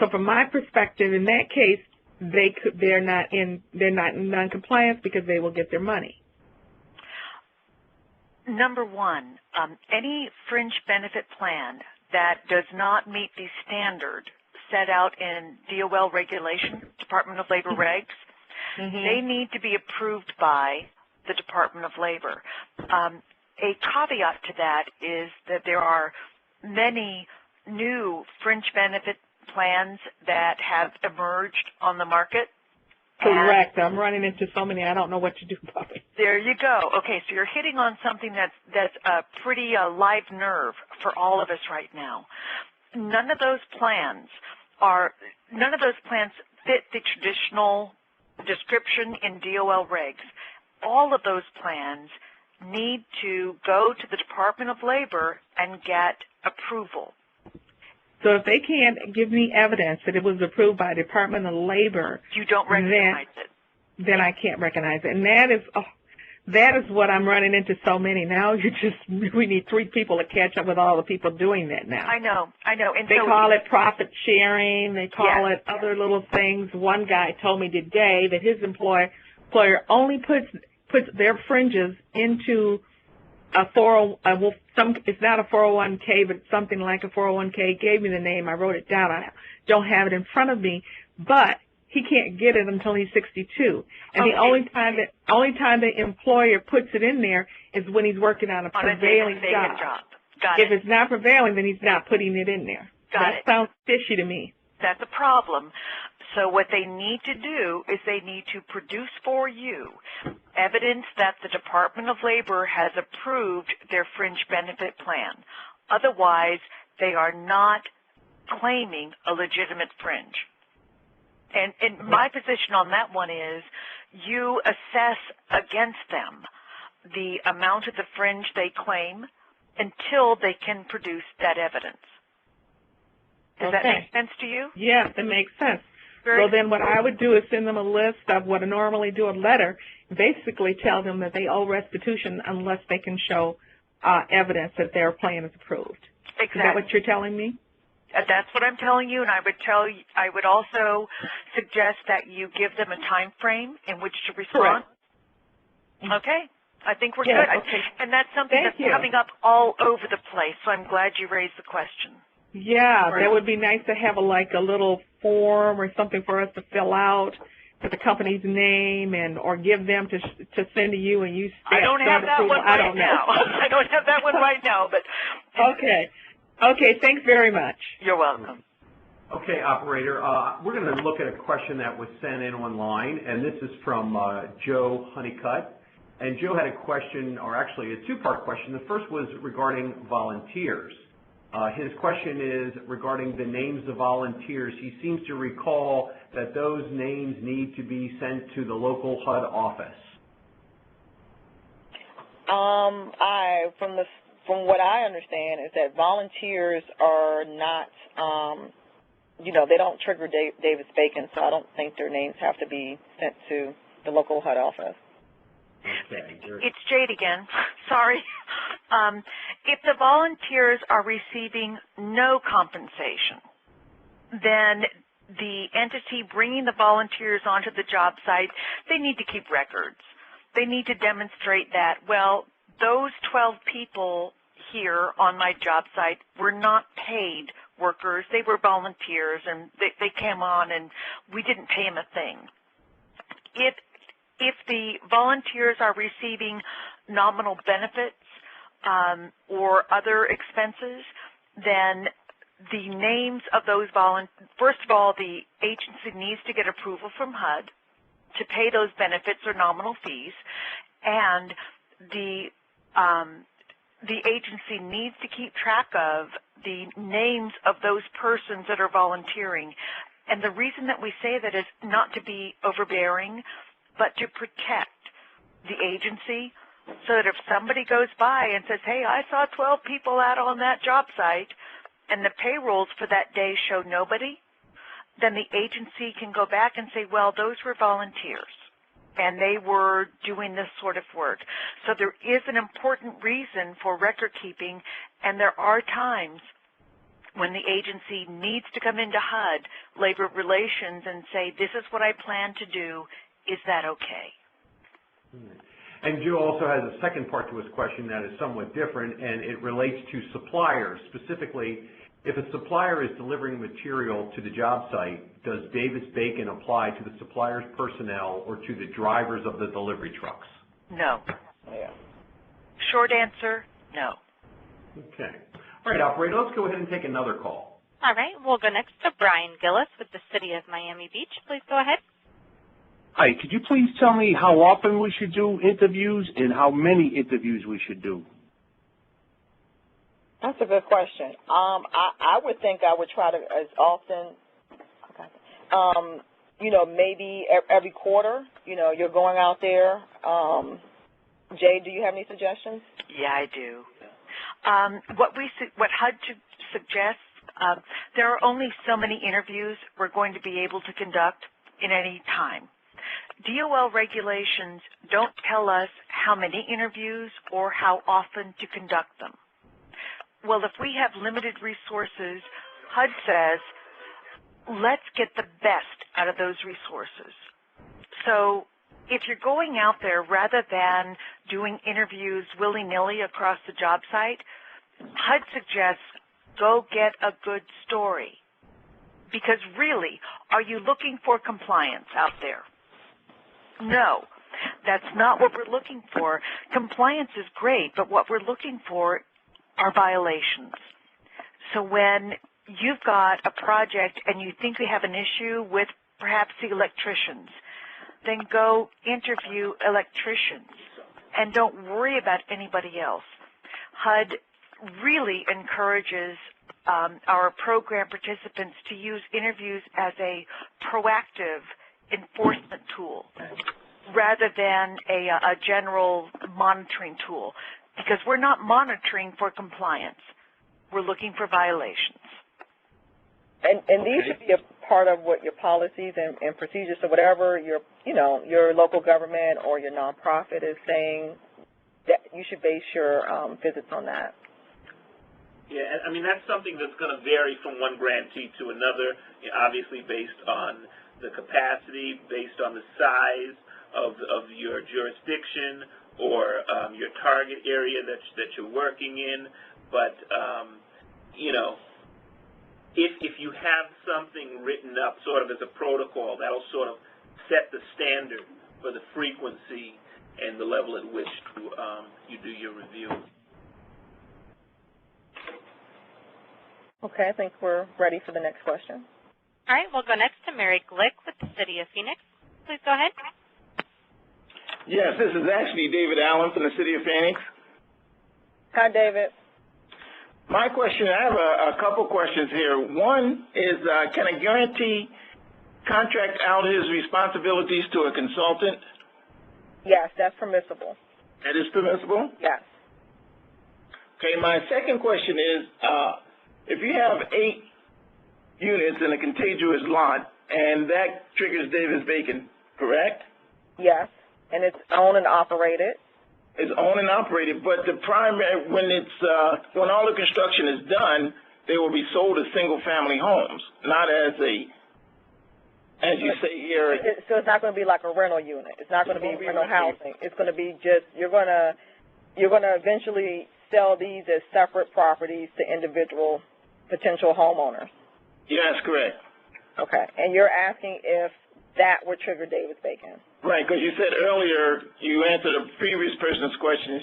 So from my perspective, in that case, they're not in non-compliance because they will get their money. Number one, any fringe benefit plan that does not meet the standard set out in DOL regulation, Department of Labor regs, they need to be approved by the Department of Labor. A caveat to that is that there are many new fringe benefit plans that have emerged on the market. Correct. I'm running into so many, I don't know what to do about it. There you go. Okay, so you're hitting on something that's a pretty live nerve for all of us right now. None of those plans fit the traditional description in DOL regs. All of those plans need to go to the Department of Labor and get approval. So if they can't give me evidence that it was approved by the Department of Labor, you don't recognize it. Then I can't recognize it. And that is what I'm running into so many. Now we need 3 people to catch up with all the people doing that now. I know. And they call it profit sharing. They call it other little things. One guy told me today that his employer only puts their fringes into a it's not a 401k, but something like a 401k. Gave me the name. I wrote it down. I don't have it in front of me, but he can't get it until he's 62. And the only time the employer puts it in there is when he's working on a prevailing job. Got if it. It's not prevailing, then he's not putting it in there. That sounds fishy to me. That's a problem. So what they need to do is they need to produce for you evidence that the Department of Labor has approved their fringe benefit plan. Otherwise, they are not claiming a legitimate fringe. And my position on that one is you assess against them the amount of the fringe they claim until they can produce that evidence. Does that make sense to you? Yes, it makes sense. So then what I would do is send them a list of what I normally do, a letter, basically tell them that they owe restitution unless they can show evidence that their plan is approved. Exactly. Is that what you're telling me? That's what I'm telling you, and I would also suggest that you give them a time frame in which to respond. Correct. Okay. I think we're good. Okay. And that's something that's coming up all over the place, so I'm glad you raised the question. Yeah, that would be nice to have a little form or something for us to fill out with the company's name or give them to send to you and you stamp. I don't have that one right now. I don't have that one right now, but Okay, thanks very much. You're welcome. Okay, operator, we're going to look at a question that was sent in online, and this is from Joe Honeycutt. And Joe had a question, or actually a 2-part question. The first was regarding volunteers. His question is regarding the names of volunteers. He seems to recall that those names need to be sent to the local HUD office. From what I understand is that volunteers are not, they don't trigger Davis-Bacon, so I don't think their names have to be sent to the local HUD office. Okay. It's Jade again. Sorry. If the volunteers are receiving no compensation, then the entity bringing the volunteers onto the job site, they need to keep records. They need to demonstrate that, well, those 12 people here on my job site were not paid workers. They were volunteers, and they came on, and we didn't pay them a thing. If the volunteers are receiving nominal benefits or other expenses, then the names of those first of all, the agency needs to get approval from HUD to pay those benefits or nominal fees, and the agency needs to keep track of the names of those persons that are volunteering. And the reason that we say that is not to be overbearing, but to protect the agency so that if somebody goes by and says, hey, I saw 12 people out on that job site and the payrolls for that day show nobody, then the agency can go back and say, well, those were volunteers and they were doing this sort of work. So there is an important reason for record keeping, and there are times when the agency needs to come into HUD, Labor Relations, and say, this is what I plan to do. Is that okay? And Joe also has a second part to his question that is somewhat different, and it relates to suppliers. Specifically, if a supplier is delivering material to the job site, does Davis-Bacon apply to the supplier's personnel or to the drivers of the delivery trucks? No. Yeah. Short answer, no. Okay. All right, operator, let's go ahead and take another call. All right, we'll go next to Brian Gillis with the City of Miami Beach. Please go ahead. Hi, could you please tell me how often we should do interviews and how many interviews we should do? That's a good question. I would think I would try to as often, maybe every quarter, you're going out there. Jay, do you have any suggestions? Yeah, I do. What HUD suggests, there are only so many interviews we're going to be able to conduct in any time. DOL regulations don't tell us how many interviews or how often to conduct them. Well, if we have limited resources, HUD says, let's get the best out of those resources. So if you're going out there, rather than doing interviews willy-nilly across the job site, HUD suggests go get a good story. Because really, are you looking for compliance out there? No, that's not what we're looking for. Compliance is great, but what we're looking for are violations. So when you've got a project and you think we have an issue with perhaps the electricians, then go interview electricians and don't worry about anybody else. HUD really encourages our program participants to use interviews as a proactive enforcement tool rather than a general monitoring tool, because we're not monitoring for compliance. We're looking for violations. And these should be a part of what your policies and procedures, so whatever your local government or your nonprofit is saying, that you should base your visits on that. Yeah, I mean, that's something that's going to vary from one grantee to another, obviously based on the capacity, based on the size of your jurisdiction or your target area that you're working in. But, if you have something written up sort of as a protocol, that'll sort of set the standard for the frequency and the level at which you do your review. Okay, I think we're ready for the next question. All right, we'll go next to Mary Glick with the City of Phoenix. Please go ahead. Yes, this is actually David Allen from the City of Phoenix. Hi, David. My question, I have a couple questions here. One is, can a grantee contract out his responsibilities to a consultant? Yes, that's permissible. That is permissible? Yes. Okay, my second question is, if you have 8 units in a contiguous lot, and that triggers Davis-Bacon, correct? Yes, and it's owned and operated. It's owned and operated, but the primary, when all the construction is done, they will be sold as single-family homes, not as you say here. So it's not going to be like a rental unit. It's not going to be rental housing. It's going to be just you're going to eventually sell these as separate properties to individual potential homeowners. Yes, correct. Okay, and you're asking if that would trigger Davis-Bacon. Right, because you said earlier, you answered a previous person's question.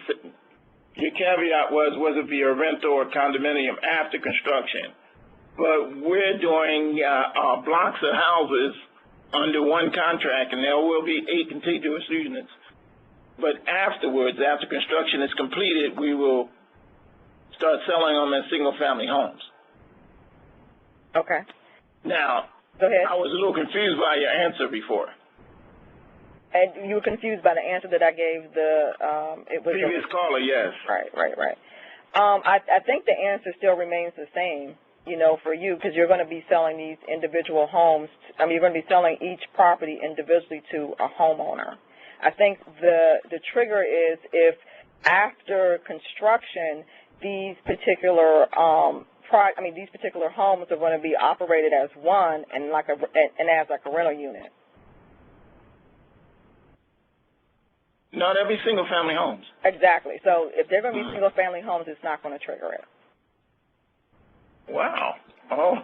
Your caveat was it be a rental or condominium after construction? But we're doing blocks of houses under one contract, and there will be 8 contiguous units. But afterwards, after construction is completed, we will start selling them as single-family homes. Okay. Now, go ahead. I was a little confused by your answer before. And you were confused by the answer that I gave the previous caller, yes. Right. I think the answer still remains the same, for you, because you're going to be selling these individual homes. You're going to be selling each property individually to a homeowner. I think the trigger is if after construction these particular these particular homes are going to be operated as one and as a rental unit. Not every single-family homes. Exactly. So if they're going to be single-family homes, it's not going to trigger it. Wow. Oh,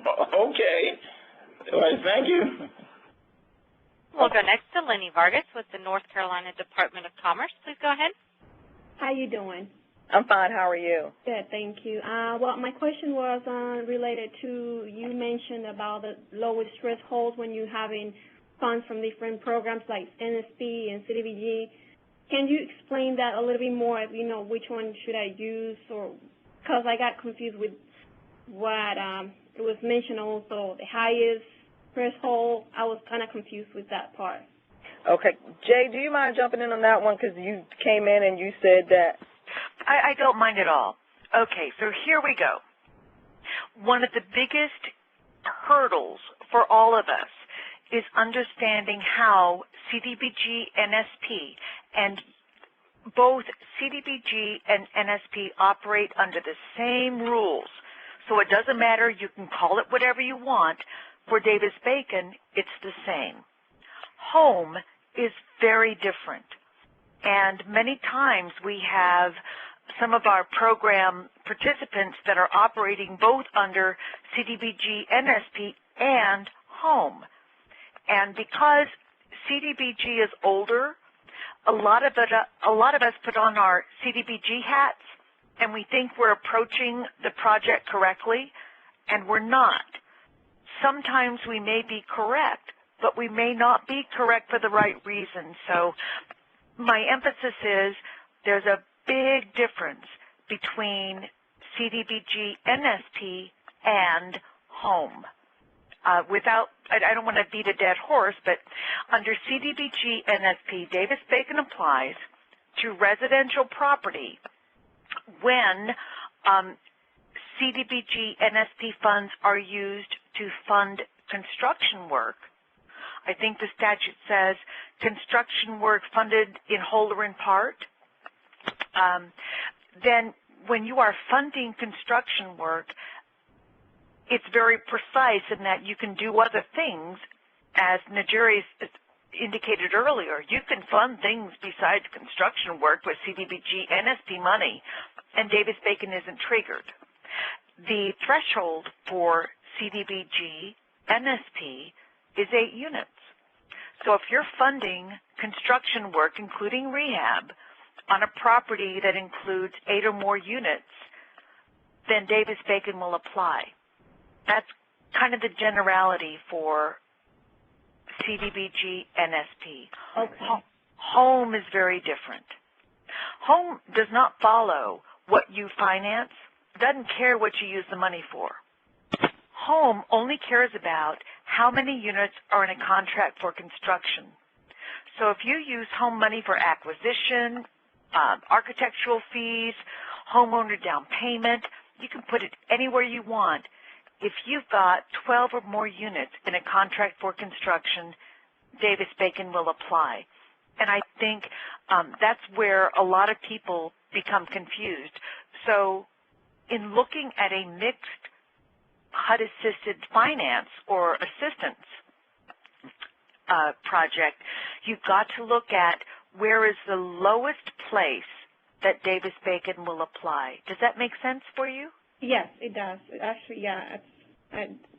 okay. All right, thank you. We'll go next to Lenny Vargas with the North Carolina Department of Commerce. Please go ahead. How you doing? I'm fine. How are you? Good, thank you. Well, my question was related to, you mentioned about the lowest thresholds when you're having funds from different programs like NSP and CDBG. Can you explain that a little bit more, which one should I use? Or because I got confused with what it was mentioned also, the highest threshold. I was kind of confused with that part. Okay. Jay, do you mind jumping in on that one? Because you came in and you said that. I don't mind at all. Okay, so here we go. One of the biggest hurdles for all of us is understanding how CDBG, NSP, and both CDBG and NSP operate under the same rules. So it doesn't matter, you can call it whatever you want. For Davis-Bacon, it's the same. Home is very different. And many times we have some of our program participants that are operating both under CDBG, NSP, and home. And because CDBG is older, a lot of us put on our CDBG hats, and we think we're approaching the project correctly, and we're not. Sometimes we may be correct, but we may not be correct for the right reason. So my emphasis is there's a big difference between CDBG, NSP, and home. I don't want to beat a dead horse, but under CDBG, NSP, Davis-Bacon applies to residential property when CDBG, NSP funds are used to fund construction work. I think the statute says construction work funded in whole or in part. Then when you are funding construction work, it's very precise in that you can do other things. As Najeri indicated earlier, you can fund things besides construction work with CDBG, NSP money, and Davis-Bacon isn't triggered. The threshold for CDBG, NSP is 8 units. So if you're funding construction work, including rehab, on a property that includes 8 or more units, then Davis-Bacon will apply. That's kind of the generality for CDBG, NSP. Okay. Home is very different. Home does not follow what you finance, doesn't care what you use the money for. Home only cares about how many units are in a contract for construction. So if you use home money for acquisition, architectural fees, homeowner down payment, you can put it anywhere you want. If you've got 12 or more units in a contract for construction, Davis-Bacon will apply. And I think that's where a lot of people become confused. So in looking at a mixed HUD-assisted finance or assistance project, you've got to look at where is the lowest place that Davis-Bacon will apply. Does that make sense for you? Yes, it does. Actually, yeah.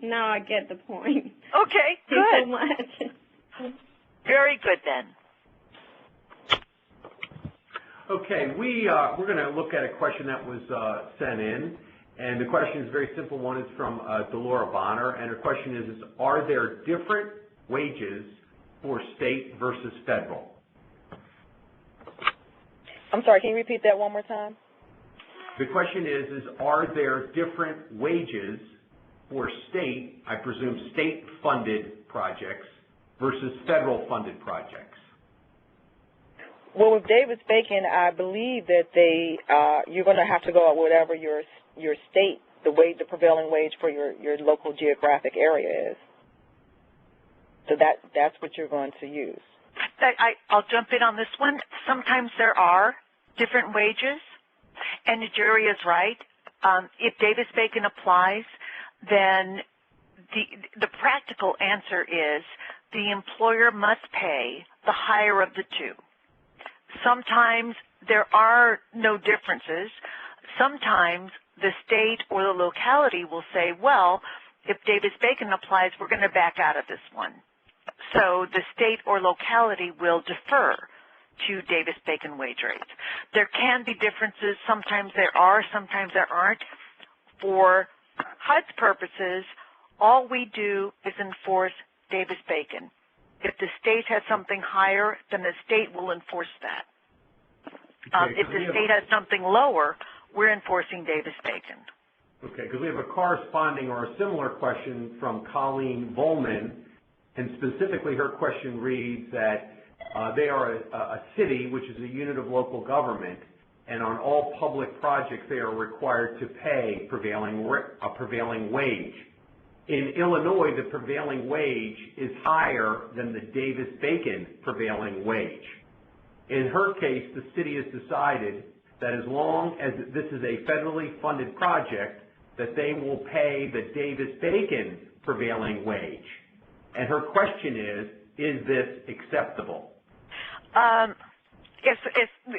Now I get the point. Okay, good. Thanks so much. Very good then. Okay, we're going to look at a question that was sent in, and the question is a very simple one. It's from Delora Bonner, and her question is, are there different wages for state versus federal? I'm sorry, can you repeat that one more time? The question is are there different wages for state, I presume state-funded projects versus federal-funded projects? Well, with Davis-Bacon, I believe that you're going to have to go at whatever your state, the prevailing wage for your local geographic area is. So that's what you're going to use. I'll jump in on this one. Sometimes there are different wages, and Najeri is right. If Davis-Bacon applies, then the practical answer is the employer must pay the higher of the two. Sometimes there are no differences. Sometimes the state or the locality will say, well, if Davis-Bacon applies, we're going to back out of this one. so the state or locality will defer to Davis-Bacon wage rates. There can be differences. Sometimes there are, sometimes there aren't. For HUD's purposes, all we do is enforce Davis-Bacon. If the state has something higher, then the state will enforce that. If the state has something lower, we're enforcing Davis-Bacon. Okay, because we have a corresponding or a similar question from Colleen Volman, and specifically her question reads that they are a city, which is a unit of local government, and on all public projects they are required to pay a prevailing wage. In Illinois, the prevailing wage is higher than the Davis-Bacon prevailing wage. In her case, the city has decided that as long as this is a federally funded project, that they will pay the Davis-Bacon prevailing wage. And her question is this acceptable? If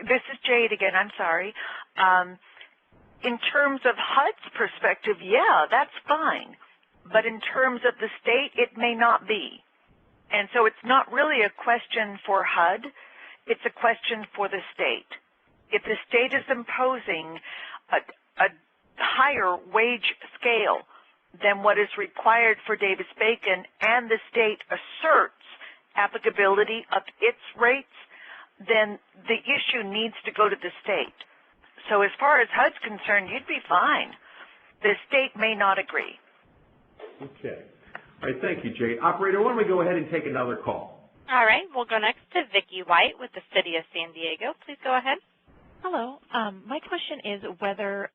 this is Jade again, I'm sorry. In terms of HUD's perspective, yeah, that's fine. But in terms of the state, it may not be. And so it's not really a question for HUD, it's a question for the state. If the state is imposing a higher wage scale than what is required for Davis-Bacon, and the state asserts applicability of its rates, then the issue needs to go to the state. So as far as HUD's concerned, you'd be fine. The state may not agree. Okay. All right, thank you, Jade. Operator, why don't we go ahead and take another call? All right, we'll go next to Vicki White with the City of San Diego. Please go ahead. Hello. My question is whether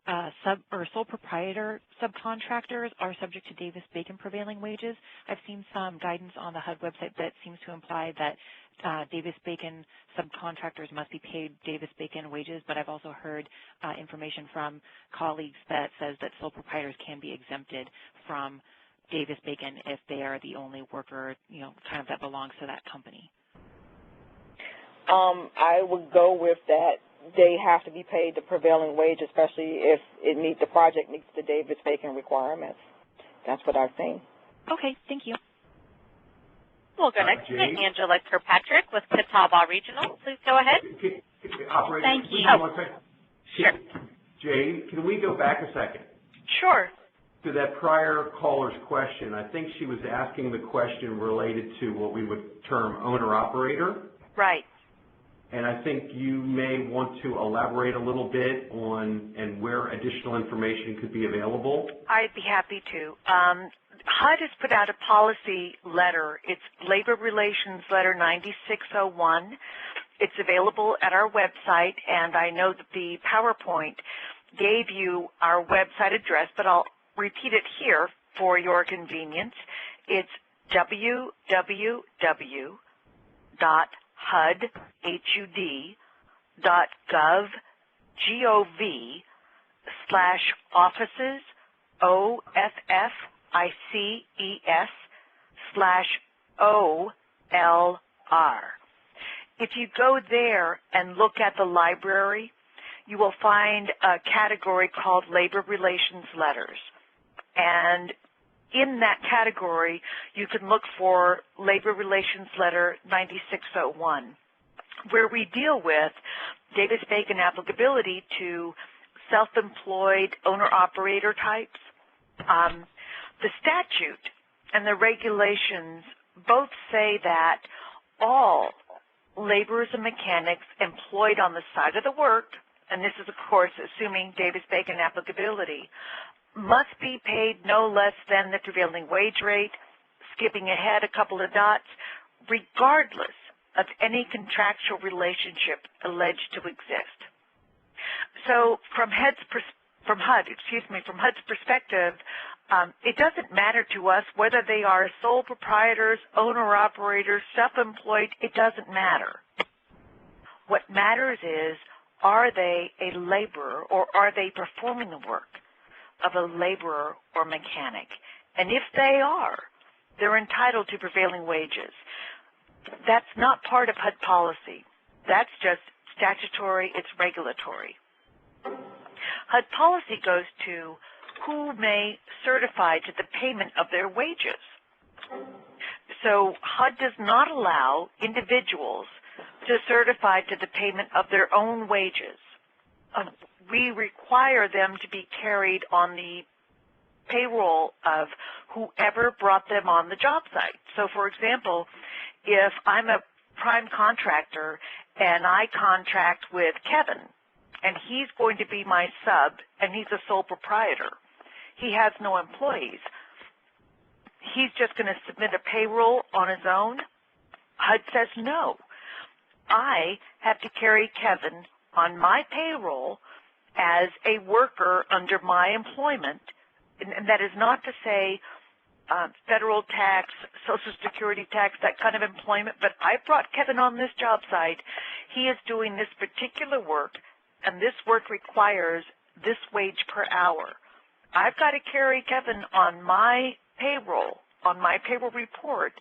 sole proprietor subcontractors are subject to Davis-Bacon prevailing wages. I've seen some guidance on the HUD website that seems to imply that Davis-Bacon subcontractors must be paid Davis-Bacon wages, but I've also heard information from colleagues that says that sole proprietors can be exempted from Davis-Bacon if they are the only worker, kind of that belongs to that company. I would go with that. They have to be paid the prevailing wage, especially if the project meets the Davis-Bacon requirements. That's what I've seen. Okay, thank you. We'll go next to Angela Kirkpatrick with Catawba Regional. Please go ahead. Operator, thank you. Sure. Jade, can we go back a second? Sure. To that prior caller's question, I think she was asking the question related to what we would term owner-operator. Right. And I think you may want to elaborate a little bit on and where additional information could be available. I'd be happy to. HUD has put out a policy letter. It's Labor Relations Letter 9601. It's available at our website, and I know that the PowerPoint gave you our website address, but I'll repeat it here for your convenience. It's www.hud.gov/offices/OLR. If you go there and look at the library, you will find a category called Labor Relations Letters. And in that category, you can look for Labor Relations Letter 9601, where we deal with Davis-Bacon applicability to self-employed owner-operator types. The statute and the regulations both say that all laborers and mechanics employed on the side of the work, and this is, of course, assuming Davis-Bacon applicability, must be paid no less than the prevailing wage rate, skipping ahead a couple of dots, regardless of any contractual relationship alleged to exist. So from HUD's perspective, it doesn't matter to us whether they are sole proprietors, owner-operators, self-employed. It doesn't matter. What matters is, are they a laborer or are they performing the work of a laborer or mechanic? And if they are, they're entitled to prevailing wages. That's not part of HUD policy. That's just statutory, it's regulatory. HUD policy goes to who may certify to the payment of their wages. So HUD does not allow individuals to certify to the payment of their own wages. We require them to be carried on the payroll of whoever brought them on the job site. So, for example, if I'm a prime contractor and I contract with Kevin, and he's going to be my sub, and he's a sole proprietor, he has no employees, he's just going to submit a payroll on his own? HUD says no. I have to carry Kevin on my payroll as a worker under my employment, and that is not to say federal tax, Social Security tax, that kind of employment, but I brought Kevin on this job site. He is doing this particular work, and this work requires this wage per hour. I've got to carry Kevin on my payroll report,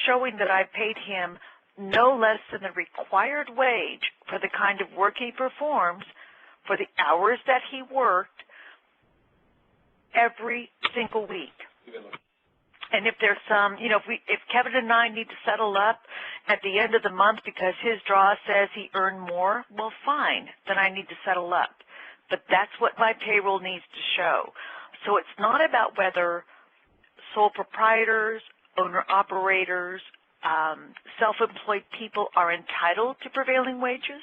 showing that I paid him no less than the required wage for the kind of work he performs, for the hours that he worked every single week. And if there's some, if Kevin and I need to settle up at the end of the month because his draw says he earned more, well, fine, then I need to settle up. But that's what my payroll needs to show. So it's not about whether sole proprietors, owner-operators, self-employed people are entitled to prevailing wages.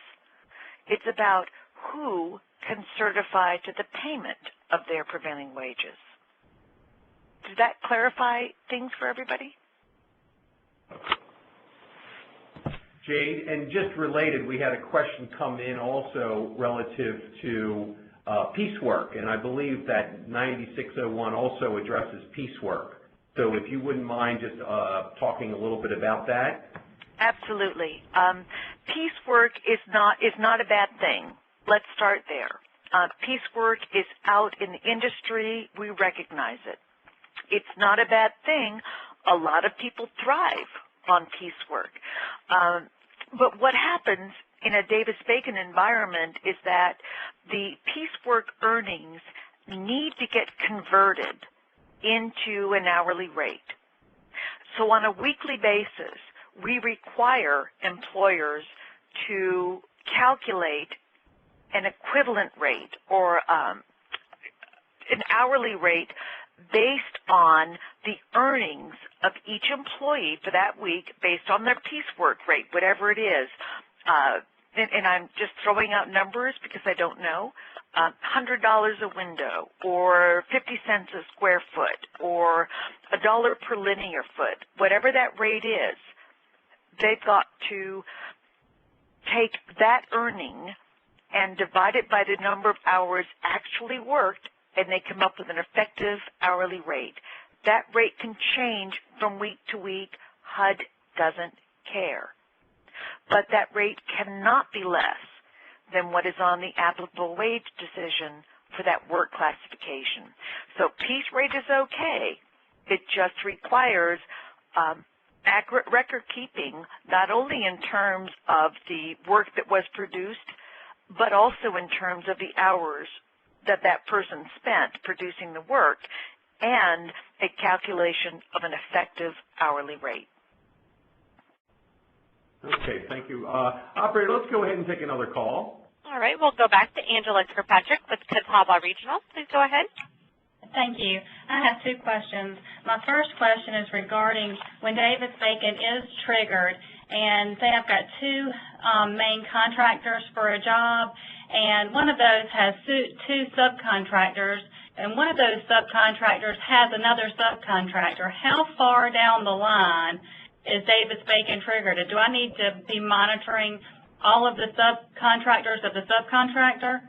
It's about who can certify to the payment of their prevailing wages. Does that clarify things for everybody? Jade, and just related, we had a question come in also relative to piecework, and I believe that 9601 also addresses piecework. So if you wouldn't mind just talking a little bit about that. Absolutely. Piecework is not a bad thing. Let's start there. Piecework is out in the industry. We recognize it. It's not a bad thing. A lot of people thrive on piecework. But what happens in a Davis-Bacon environment is that the piecework earnings need to get converted into an hourly rate. So on a weekly basis, we require employers to calculate an equivalent rate or an hourly rate based on the earnings of each employee for that week based on their piecework rate, whatever it is. And I'm just throwing out numbers because I don't know. $100 a window, or 50 cents a square foot, or $1 per linear foot, whatever that rate is, they've got to take that earning and divide it by the number of hours actually worked, and they come up with an effective hourly rate. That rate can change from week to week. HUD doesn't care. But that rate cannot be less than what is on the applicable wage decision for that work classification. So piece rate is okay. It just requires accurate record keeping, not only in terms of the work that was produced, but also in terms of the hours that that person spent producing the work, and a calculation of an effective hourly rate. Okay, thank you. Operator, let's go ahead and take another call. All right, we'll go back to Angela Kirkpatrick with Catawba Regional. Please go ahead. Thank you. I have two questions. My first question is regarding when Davis-Bacon is triggered, and say I've got two main contractors for a job, and one of those has two subcontractors, and one of those subcontractors has another subcontractor. How far down the line is Davis-Bacon triggered? Do I need to be monitoring all of the subcontractors of the subcontractor?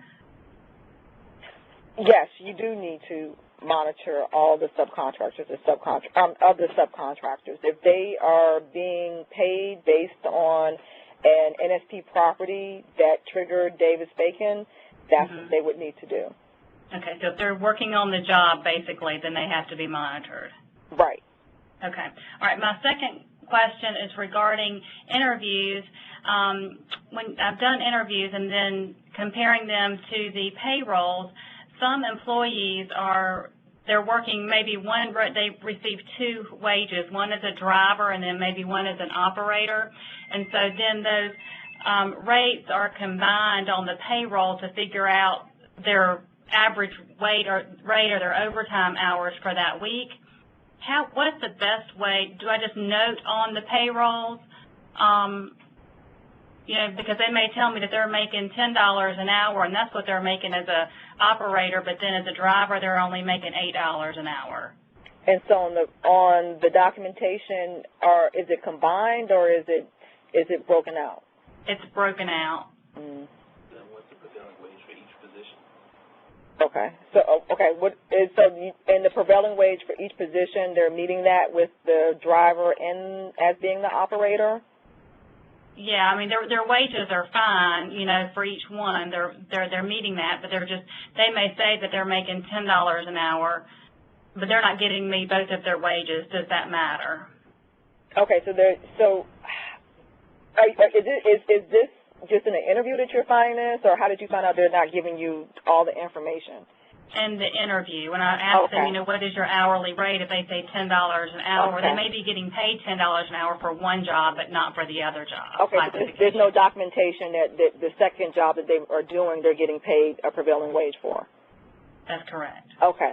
Yes, you do need to monitor all the subcontractors of the subcontractors. If they are being paid based on an NSP property that triggered Davis-Bacon, that's what they would need to do. Okay, so if they're working on the job, basically, then they have to be monitored. Right. Okay. All right, my second question is regarding interviews. When I've done interviews and then comparing them to the payrolls, some employees are they're working maybe they receive two wages. One is a driver and then maybe one is an operator. And so then those rates are combined on the payroll to figure out their average rate or their overtime hours for that week. What is the best way? Do I just note on the payrolls? Because they may tell me that they're making $10 an hour, and that's what they're making as a operator, but then as a driver, they're only making $8 an hour. And so on the documentation, is it combined or is it broken out? It's broken out. Mm. Then what's the prevailing wage for each position? Okay. So in the prevailing wage for each position, they're meeting that with the driver and as being the operator? Yeah, I mean their wages are fine, for each one. They're meeting that, but they may say that they're making $10 an hour, but they're not getting me both of their wages. Does that matter? Okay, is this just in an interview that you're finding this, or how did you find out they're not giving you all the information? In the interview, when I asked them, what is your hourly rate, if they say $10 an hour, they may be getting paid $10 an hour for one job, but not for the other job. Okay, so there's no documentation that the second job that they are doing, they're getting paid a prevailing wage for? That's correct. Okay.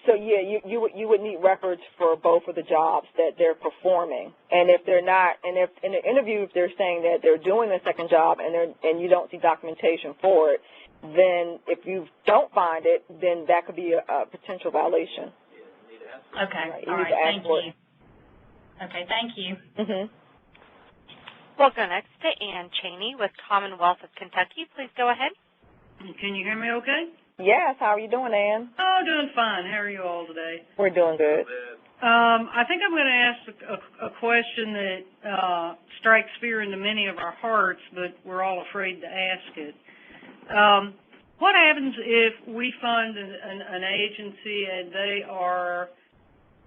So yeah, you would need records for both of the jobs that they're performing, and if they're not, and if in the interview if they're saying that they're doing the second job and you don't see documentation for it, then if you don't find it, then that could be a potential violation. Okay. Right. All right. Thank you. Okay. Thank you. Mhm. We'll go next to Ann Cheney with Commonwealth of Kentucky. Please go ahead. Can you hear me okay? Yes. How are you doing, Ann? Oh, doing fine. How are you all today? We're doing good. I think I'm going to ask a question that strikes fear into many of our hearts, but we're all afraid to ask it. What happens if we fund an agency and they are,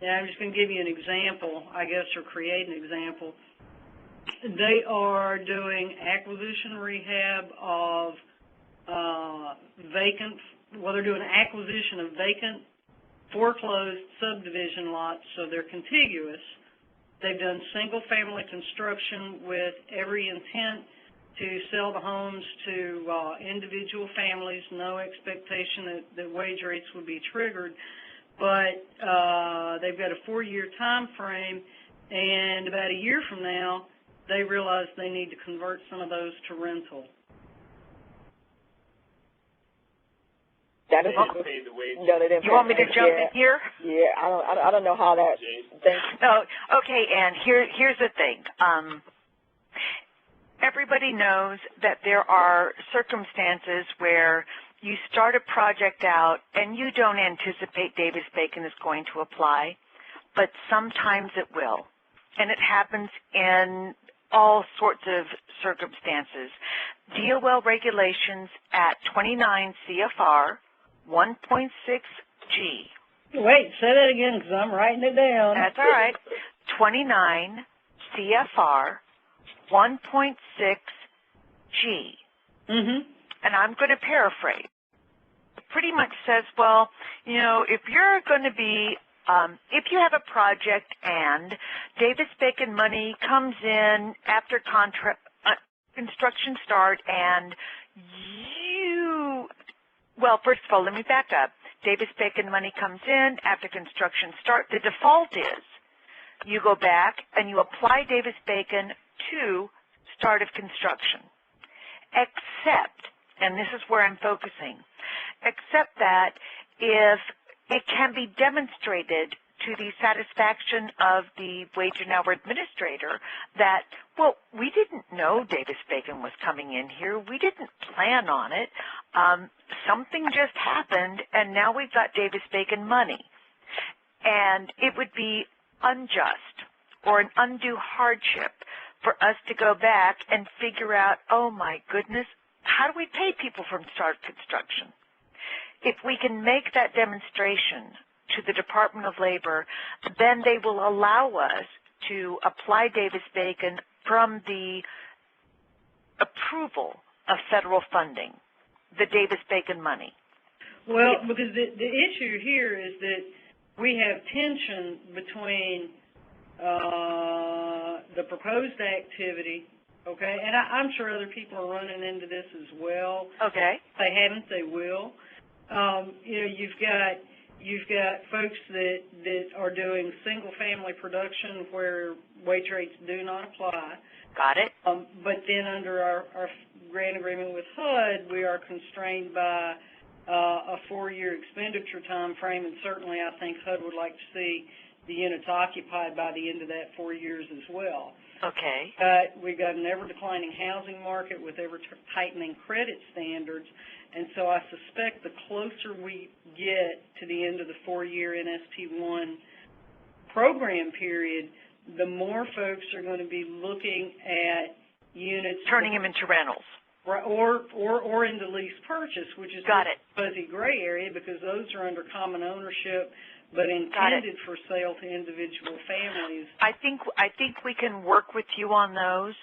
I'm just going to give you an example, I guess, or create an example. They are doing acquisition rehab of they're doing acquisition of vacant, foreclosed subdivision lots, so they're contiguous. They've done single-family construction with every intent to sell the homes to individual families, no expectation that wage rates would be triggered, but they've got a 4-year time frame, and about a year from now, they realize they need to convert some of those to rental. That is you want me to jump in here? Yeah, I don't know how that. No, okay, and here's the thing. Everybody knows that there are circumstances where you start a project out and you don't anticipate Davis-Bacon is going to apply, but sometimes it will, and it happens in all sorts of circumstances. DOL regulations at 29 CFR 1.6G. Wait, say that again because I'm writing it down. That's all right. 29 CFR 1.6G. And I'm going to paraphrase. It pretty much says, well, if you're going to be, if you have a project and Davis-Bacon money comes in after construction start and first of all, let me back up. Davis-Bacon money comes in after construction start. The default is you go back and you apply Davis-Bacon to start of construction, except, and this is where I'm focusing, except that if it can be demonstrated to the satisfaction of the wage and hour administrator that, well, we didn't know Davis-Bacon was coming in here. We didn't plan on it. Something just happened, and now we've got Davis-Bacon money. And it would be unjust or an undue hardship for us to go back and figure out, oh, my goodness, how do we pay people from start construction? If we can make that demonstration to the Department of Labor, then they will allow us to apply Davis-Bacon from the approval of federal funding, the Davis-Bacon money. Well, because the issue here is that we have tension between the proposed activity, okay, and I'm sure other people are running into this as well. Okay. If they haven't, they will. You've got folks that are doing single-family production where wage rates do not apply. Got it. But then under our grant agreement with HUD, we are constrained by a 4-year expenditure time frame, and certainly I think HUD would like to see the units occupied by the end of that 4 years as well. Okay. We've got an ever-declining housing market with ever-tightening credit standards, and so I suspect the closer we get to the end of the 4-year NSP-1 program period, the more folks are going to be looking at units. Turning them into rentals. Or into lease purchase, which is a fuzzy gray area because those are under common ownership but intended for sale to individual families. I think we can work with you on those.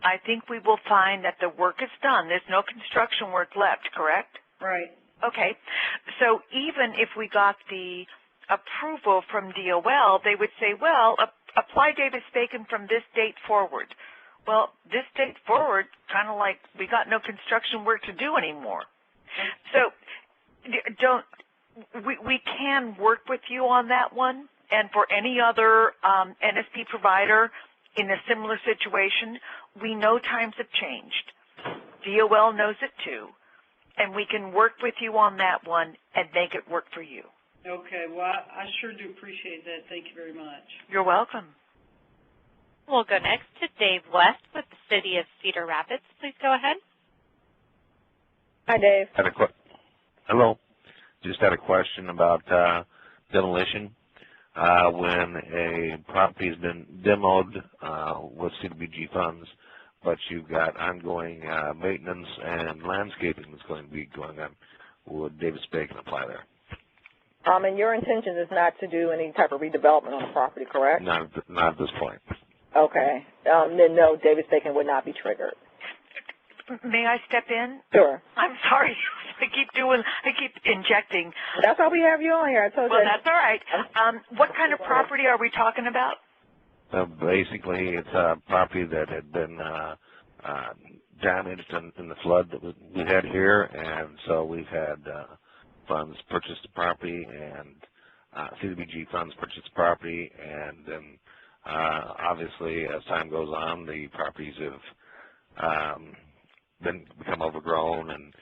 I think we will find that the work is done. There's no construction work left, correct? Right. Okay. So even if we got the approval from DOL, they would say, well, apply Davis-Bacon from this date forward. Well, this date forward, kind of like we got no construction work to do anymore. So we can work with you on that one, and for any other NSP provider in a similar situation, we know times have changed. DOL knows it too, and we can work with you on that one and make it work for you. Okay, well, I sure do appreciate that. Thank you very much. You're welcome. We'll go next to Dave West with the City of Cedar Rapids. Please go ahead. Hi, Dave. Hello. Just had a question about demolition. When a property has been demoed with CDBG funds, but you've got ongoing maintenance and landscaping that's going to be going on, would Davis-Bacon apply there? And your intention is not to do any type of redevelopment on the property, correct? Not at this point. Okay. Then no, Davis-Bacon would not be triggered. May I step in? Sure. I'm sorry. I keep injecting. That's why we have you on here. I told you. Well, that's all right. What kind of property are we talking about? Basically, it's a property that had been damaged in the flood that we had here, and so we've had funds purchase the property, and CDBG funds purchase the property, and then obviously, as time goes on, the properties have become overgrown, and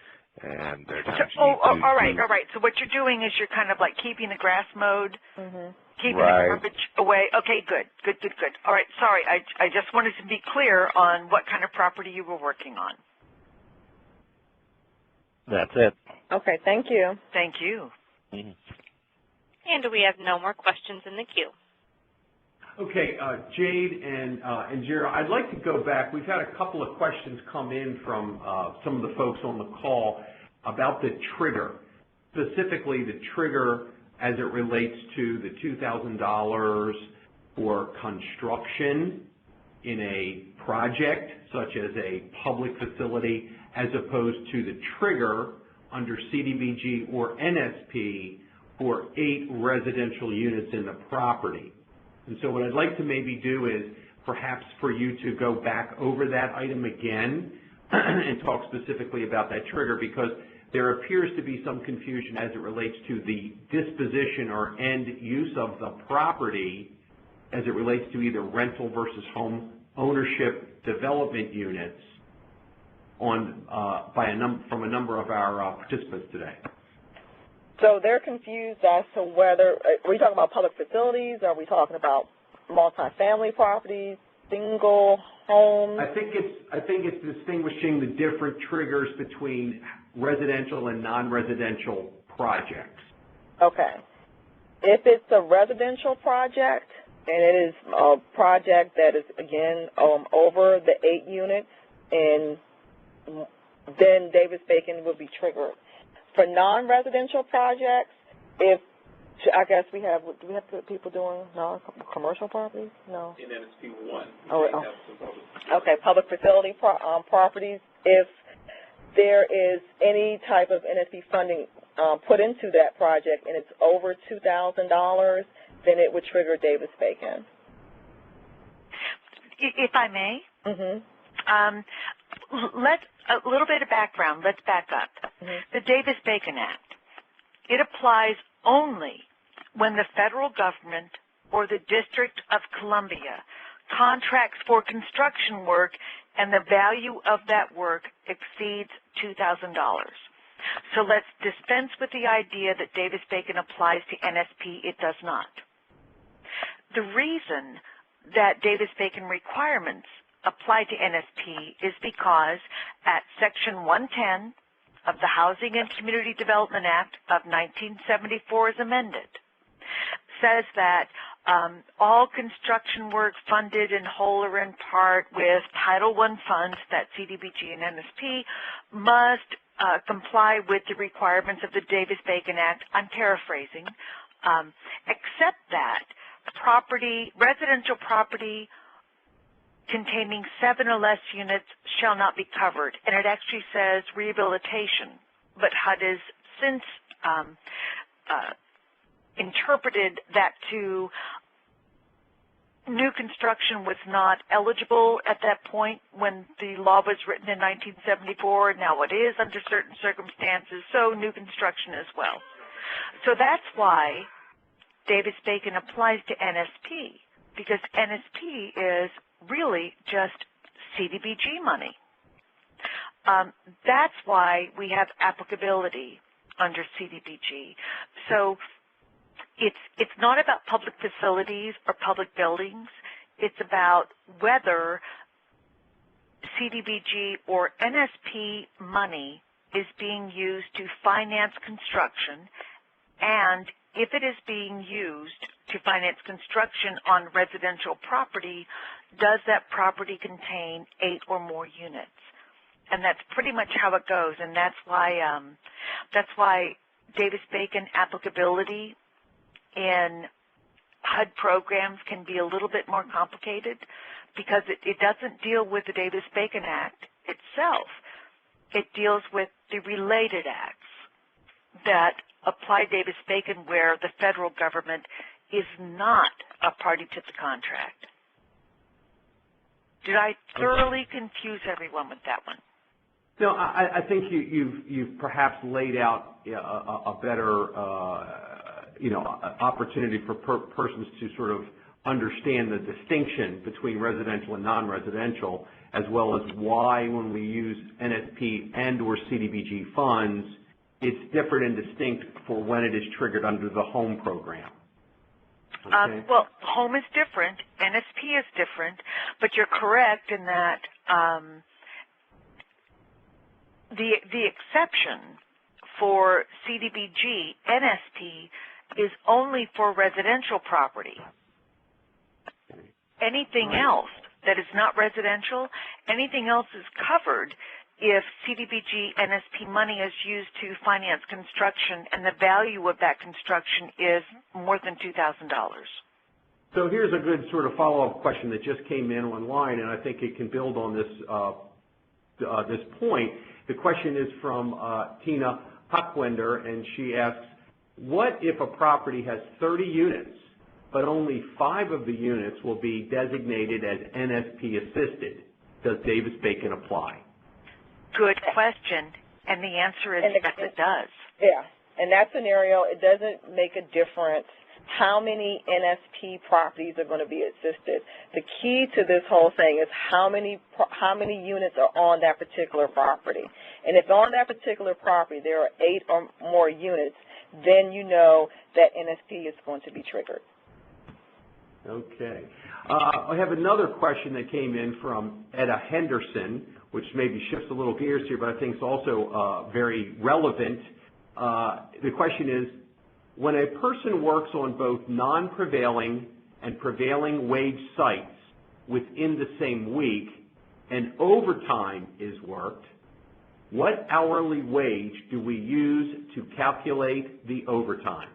they're time to all right. So what you're doing is you're kind of like keeping the grass mowed, keeping the garbage away. Okay, good. All right, sorry, I just wanted to be clear on what kind of property you were working on. That's it. Okay, thank you. Thank you. And we have no more questions in the queue. Okay, Jade and Jira, I'd like to go back. We've had a couple of questions come in from some of the folks on the call about the trigger, specifically the trigger as it relates to the $2,000 for construction in a project, such as a public facility, as opposed to the trigger under CDBG or NSP for 8 residential units in the property. And so what I'd like to maybe do is perhaps for you to go back over that item again and talk specifically about that trigger, because there appears to be some confusion as it relates to the disposition or end use of the property as it relates to either rental versus home ownership development units on from a number of our participants today. So they're confused as to whether, are we talking about public facilities? Are we talking about multifamily properties, single homes? I think it's distinguishing the different triggers between residential and non-residential projects. Okay. If it's a residential project, and it is a project that is, again, over the 8 units, and then Davis-Bacon will be triggered. For non-residential projects, I guess do we have people doing non-commercial properties? No. In NSP-1. Okay, public facility properties. If there is any type of NSP funding put into that project and it's over $2,000, then it would trigger Davis-Bacon. If I may, Mm-hmm. A little bit of background. Let's back up. Mm-hmm. The Davis-Bacon Act, it applies only when the federal government or the District of Columbia contracts for construction work and the value of that work exceeds $2,000. So let's dispense with the idea that Davis-Bacon applies to NSP. It does not. The reason that Davis-Bacon requirements apply to NSP is because at Section 110 of the Housing and Community Development Act of 1974 as amended says that all construction work funded in whole or in part with Title I funds, that CDBG and NSP, must comply with the requirements of the Davis-Bacon Act. I'm paraphrasing, except that residential property containing 7 or less units shall not be covered. And it actually says rehabilitation. But HUD has since interpreted that to new construction was not eligible at that point when the law was written in 1974. Now it is under certain circumstances, so new construction as well. So that's why Davis-Bacon applies to NSP, because NSP is really just CDBG money. That's why we have applicability under CDBG. So it's not about public facilities or public buildings. It's about whether CDBG or NSP money is being used to finance construction, and if it is being used to finance construction on residential property, does that property contain 8 or more units? And that's pretty much how it goes, and that's why Davis-Bacon applicability in HUD programs can be a little bit more complicated, because it doesn't deal with the Davis-Bacon Act itself. It deals with the related acts that apply Davis-Bacon where the federal government is not a party to the contract. Did I thoroughly confuse everyone with that one? No, I think you've perhaps laid out a better opportunity for persons to sort of understand the distinction between residential and non-residential, as well as why when we use NSP and or CDBG funds, it's different and distinct for when it is triggered under the home program. Okay. Well, home is different, NSP is different, but you're correct in that the exception for CDBG, NSP, is only for residential property. Anything else that is not residential, anything else is covered if CDBG NSP money is used to finance construction and the value of that construction is more than $2,000. So here's a good sort of follow-up question that just came in online, and I think it can build on this this point. The question is from Tina Huckwender, and she asks, what if a property has 30 units, but only 5 of the units will be designated as NSP assisted? Does Davis-Bacon apply? Good question, and the answer is yes, it does. Yeah, in that scenario, it doesn't make a difference how many NSP properties are going to be assisted. The key to this whole thing is how many units are on that particular property. And if on that particular property there are 8 or more units, then you know that NSP is going to be triggered. Okay. I have another question that came in from Etta Henderson, which maybe shifts a little gears here, but I think it's also very relevant. The question is, when a person works on both non-prevailing and prevailing wage sites within the same week and overtime is worked, what hourly wage do we use to calculate the overtime?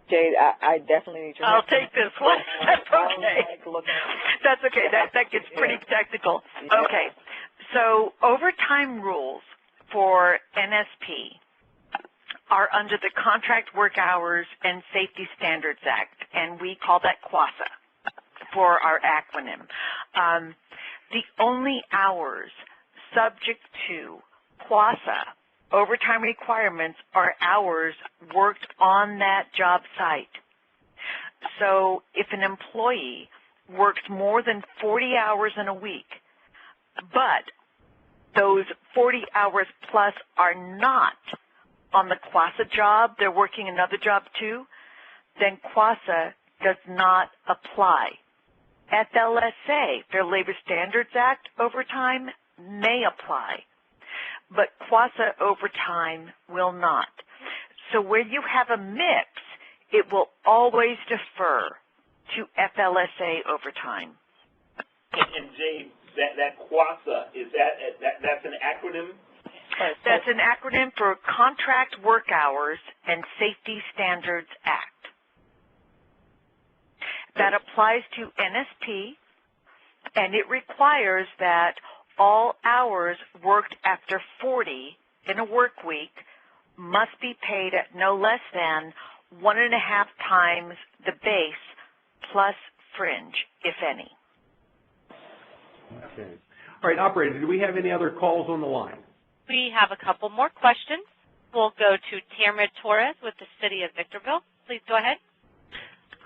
Jade, I definitely need your help. I'll take this one. That's okay. That's okay. That gets pretty technical. Okay. So overtime rules for NSP are under the Contract Work Hours and Safety Standards Act, and we call that QASA for our acronym. The only hours subject to QASA overtime requirements are hours worked on that job site. So if an employee works more than 40 hours in a week, but those 40 hours plus are not on the QASA job, they're working another job too, then QASA does not apply. FLSA, Fair Labor Standards Act overtime, may apply, but QASA overtime will not. So where you have a mix, it will always defer to FLSA overtime. And Jane, that QASA, that's an acronym? That's an acronym for Contract Work Hours and Safety Standards Act. That applies to NSP, and it requires that all hours worked after 40 in a work week must be paid at no less than 1.5 times the base plus fringe, if any. Okay. All right, operator, do we have any other calls on the line? We have a couple more questions. We'll go to Tamara Torres with the City of Victorville. Please go ahead.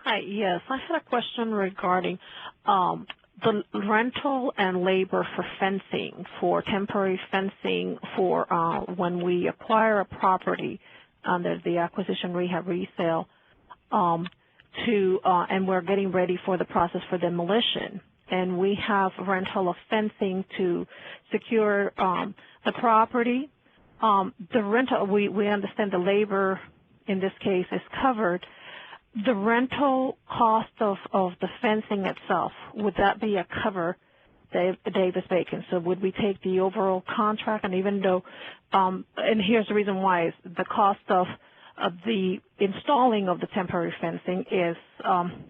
Hi, yes. I had a question regarding the rental and labor for fencing, for temporary fencing for when we acquire a property under the acquisition, rehab, resale, and we're getting ready for the process for demolition. And we have rental of fencing to secure the property. The rental, we understand the labor in this case is covered. The rental cost of the fencing itself, would that be a cover Davis-Bacon? So would we take the overall contract, and even though, and here's the reason why, is the cost of the installing of the temporary fencing is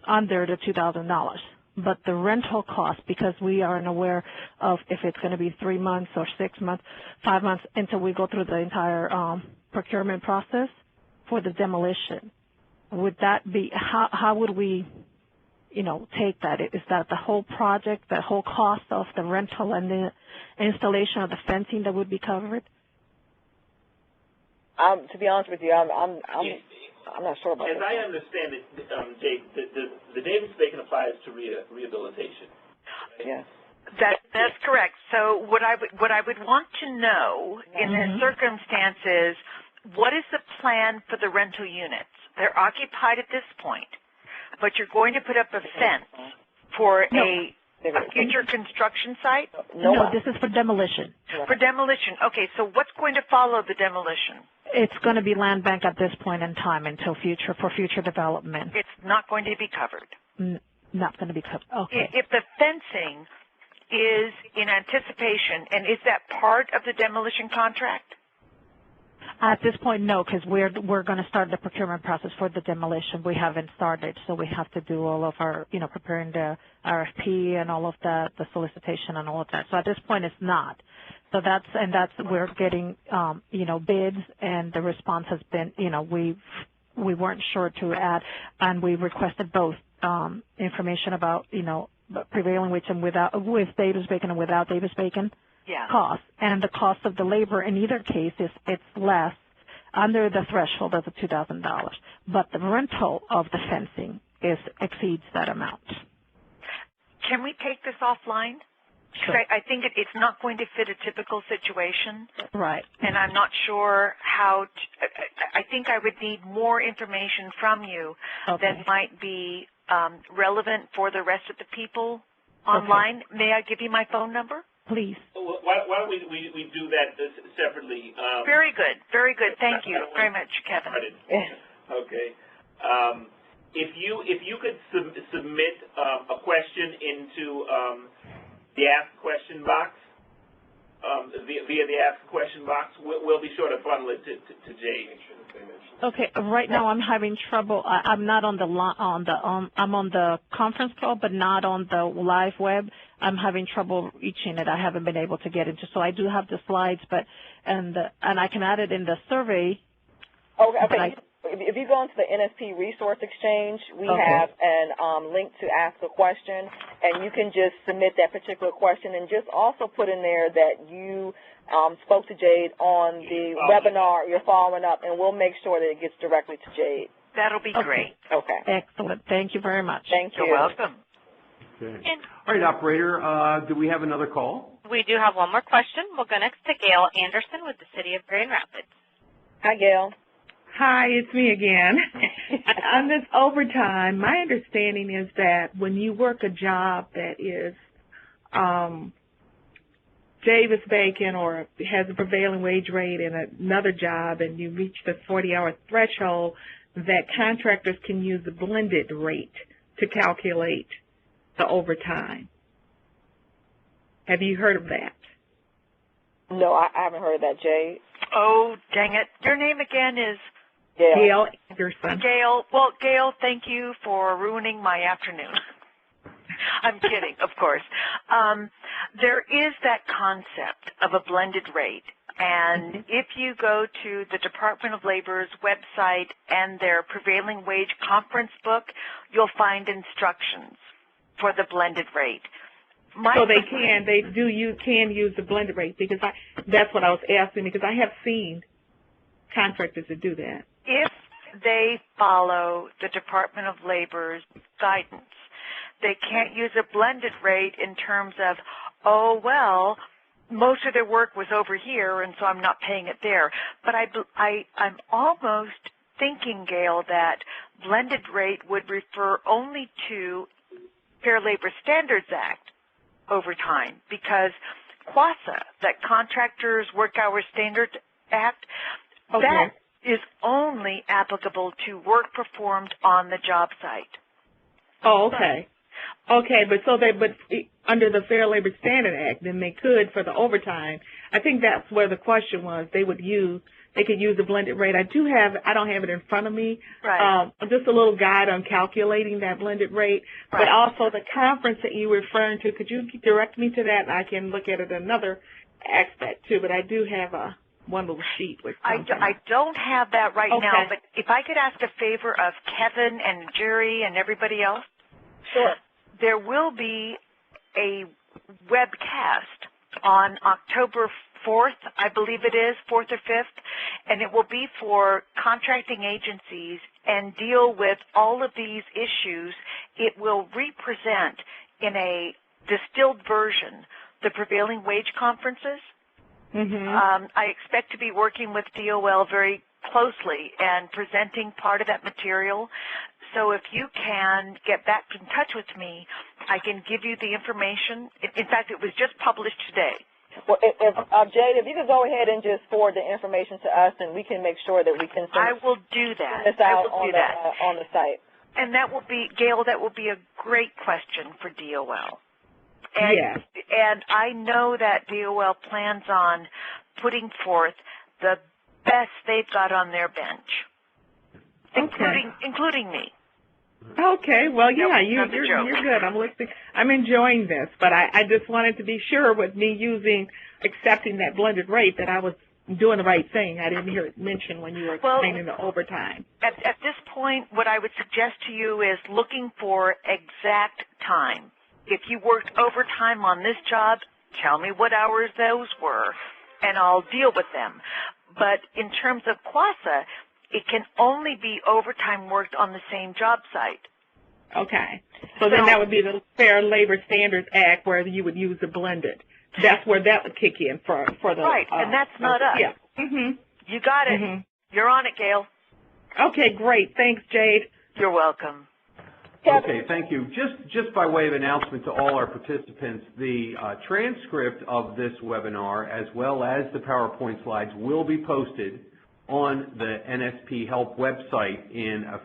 under the $2,000. But the rental cost, because we aren't aware of if it's going to be 3 months or 6 months, 5 months until we go through the entire procurement process for the demolition. Would that be, how would we, take that? Is that the whole project, the whole cost of the rental and the installation of the fencing that would be covered? To be honest with you, I'm not sure about that. As I understand it, Jay, the Davis-Bacon applies to rehabilitation. Yes. That's correct. So what I would want to know in this circumstance is, what is the plan for the rental units? They're occupied at this point, but you're going to put up a fence for a future construction site? No, this is for demolition. For demolition. Okay, so what's going to follow the demolition? It's going to be land bank at this point in time until for future development. It's not going to be covered. Not going to be covered. Okay. If the fencing is in anticipation, and is that part of the demolition contract? At this point, no, because we're going to start the procurement process for the demolition. We haven't started, so we have to do all of our, preparing the RFP and all of that, the solicitation and all of that. So at this point, it's not. So we're getting, bids, and the response has been, we weren't sure to add, and we requested both information about, prevailing wage and with Davis-Bacon and without Davis-Bacon. Yeah. Cost, and the cost of the labor in either case it's less under the threshold of the $2,000, but the rental of the fencing exceeds that amount. Can we take this offline? Sure. I think it's not going to fit a typical situation. Right. And I'm not sure how I think I would need more information from you that might be relevant for the rest of the people online. Okay. May I give you my phone number? Please. Why don't we do that separately? Very good. Very good. Thank you very much, Kevin. Okay. If you could submit a question into the Ask Question box, via the Ask Question box, we'll be sure to funnel it to Jay. Okay. Right now, I'm having trouble. I'm not on the I'm on the conference call, but not on the live web. I'm having trouble reaching it. I haven't been able to get into. So I do have the slides, but and I can add it in the survey. Okay. If you go into the NSP Resource Exchange, we have an link to ask a question, and you can just submit that particular question, and just also put in there that you spoke to Jade on the webinar, you're following up, and we'll make sure that it gets directly to Jade. That'll be great. Okay. Excellent. Thank you very much. Thank you. You're welcome. Okay. All right, operator, do we have another call? We do have one more question. We'll go next to Gail Anderson with the City of Grand Rapids. Hi, Gail. Hi, it's me again. On this overtime, my understanding is that when you work a job that is Davis-Bacon or has a prevailing wage rate in another job and you reach the 40-hour threshold, that contractors can use the blended rate to calculate the overtime. Have you heard of that? No, I haven't heard of that, Jade. Oh, dang it. Your name again is? Gail Anderson. Gail. Well, Gail, thank you for ruining my afternoon. I'm kidding, of course. There is that concept of a blended rate. And if you go to the Department of Labor's website and their prevailing wage conference book, you'll find instructions for the blended rate. So they can use the blended rate, because that's what I was asking, because I have seen contractors that do that. If they follow the Department of Labor's guidance, they can't use a blended rate in terms of, oh, well, most of their work was over here, and so I'm not paying it there. But I'm almost thinking, Gail, that blended rate would refer only to Fair Labor Standards Act overtime, because QASA, that Contractors Work Hours Standards Act, that is only applicable to work performed on the job site. Oh, okay. Okay, but under the Fair Labor Standards Act, then they could for the overtime. I think that's where the question was. They could use a blended rate. I don't have it in front of me. Right. Just a little guide on calculating that blended rate. Right. But also the conference that you were referring to, could you direct me to that, and I can look at it another aspect too. But I do have one little sheet with something. I don't have that right now, but if I could ask a favor of Kevin and Jerry and everybody else. Sure. There will be a webcast on October 4th, I believe it is, 4th or 5th, and it will be for contracting agencies and deal with all of these issues. It will represent in a distilled version the prevailing wage conferences. I expect to be working with DOL very closely and presenting part of that material. So if you can get back in touch with me, I can give you the information. In fact, it was just published today. Well, Jade, if you could go ahead and just forward the information to us, and we can make sure that we can send I will do that. this out on the site. And that will be, Gail, that will be a great question for DOL. And, yes. And I know that DOL plans on putting forth the best they've got on their bench, including me. Okay, well, yeah, you're good. I'm listening. I'm enjoying this, but I just wanted to be sure with me accepting that blended rate that I was doing the right thing. I didn't hear it mentioned when you were explaining the overtime. At this point, what I would suggest to you is looking for exact time. If you worked overtime on this job, tell me what hours those were, and I'll deal with them. But in terms of QASA, it can only be overtime worked on the same job site. Okay. So then that would be the Fair Labor Standards Act where you would use the blended. That's where that would kick in for the... Right, and that's not us. Yeah. You got it. You're on it, Gail. Okay, great. Thanks, Jade. You're welcome. Okay, thank you. Just by way of announcement to all our participants, the transcript of this webinar as well as the PowerPoint slides will be posted on the NSP Help website in a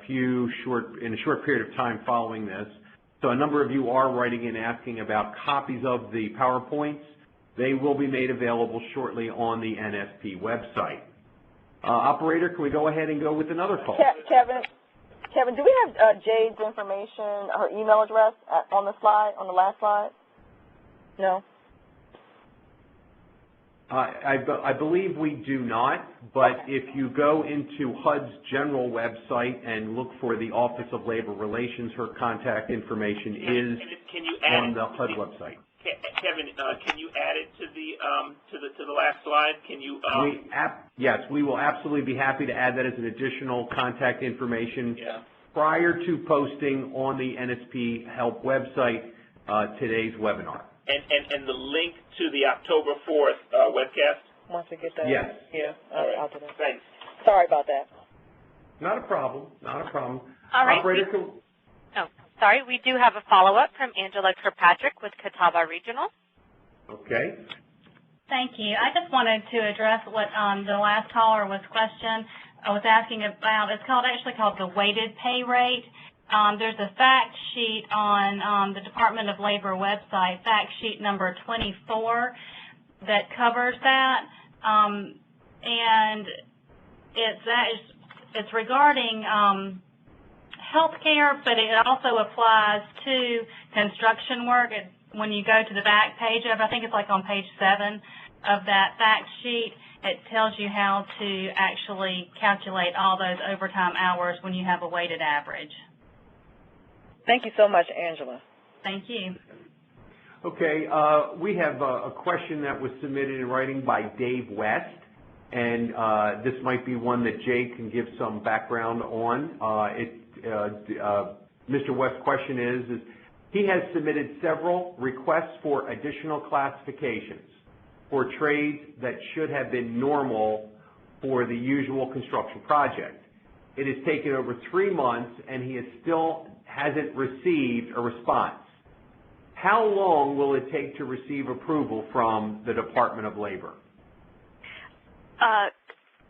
short period of time following this. So a number of you are writing in asking about copies of the PowerPoints. They will be made available shortly on the NSP website. Operator, can we go ahead and go with another call? Kevin, do we have Jade's information, her email address on the last slide? No? I believe we do not, but if you go into HUD's general website and look for the Office of Labor Relations, her contact information is on the HUD website. Kevin, can you add it to the last slide? Can you? Yes, we will absolutely be happy to add that as an additional contact information prior to posting on the NSP Help website today's webinar. And the link to the October 4th webcast? Once we get that. Yes. Yeah, I'll do that. Thanks. Sorry about that. Not a problem. Not a problem. All right. Operator, sorry. We do have a follow-up from Angela Kirkpatrick with Catawba Regional. Okay. Thank you. I just wanted to address what the last caller was asking about. It's actually called the weighted pay rate. There's a fact sheet on the Department of Labor website, fact sheet number 24, that covers that, and it's regarding health care, but it also applies to construction work. When you go to the back page of it, I think it's like on page 7 of that fact sheet, it tells you how to actually calculate all those overtime hours when you have a weighted average. Thank you so much, Angela. Thank you. Okay, we have a question that was submitted in writing by Dave West, and this might be one that Jay can give some background on. Mr. West's question is he has submitted several requests for additional classifications for trades that should have been normal for the usual construction project. It has taken over 3 months, and he still hasn't received a response. How long will it take to receive approval from the Department of Labor?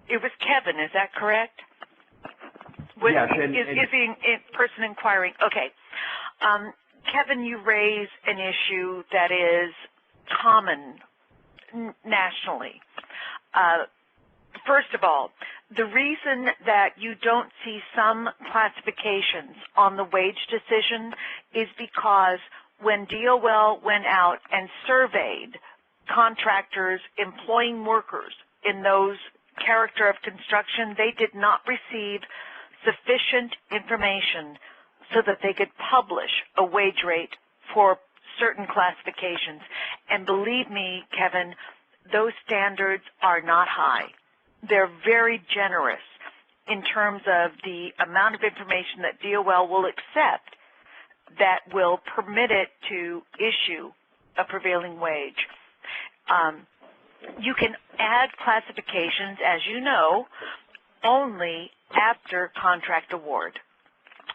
It was Kevin, is that correct? Yes. Is the person inquiring? Okay. Kevin, you raise an issue that is common nationally. First of all, the reason that you don't see some classifications on the wage decision is because when DOL went out and surveyed contractors employing workers in those character of construction, they did not receive sufficient information so that they could publish a wage rate for certain classifications. And believe me, Kevin, those standards are not high. They're very generous in terms of the amount of information that DOL will accept that will permit it to issue a prevailing wage. You can add classifications, as you know, only after contract award.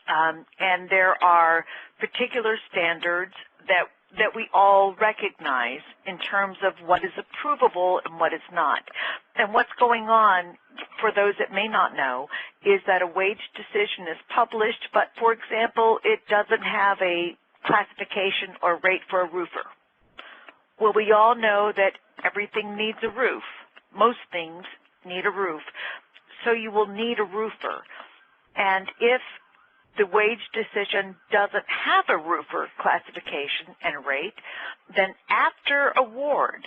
And there are particular standards that we all recognize in terms of what is approvable and what is not. And what's going on, for those that may not know, is that a wage decision is published, but, for example, it doesn't have a classification or rate for a roofer. Well, we all know that everything needs a roof. Most things need a roof. So you will need a roofer. And if the wage decision doesn't have a roofer classification and rate, then after award,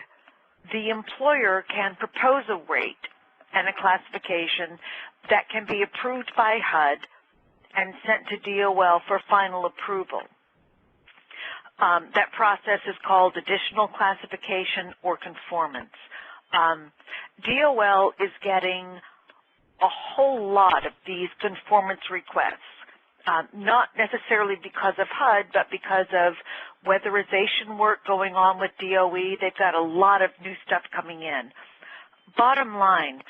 the employer can propose a rate and a classification that can be approved by HUD and sent to DOL for final approval. That process is called additional classification or conformance. DOL is getting a whole lot of these conformance requests. Not necessarily because of HUD, but because of weatherization work going on with DOE. They've got a lot of new stuff coming in. Bottom line,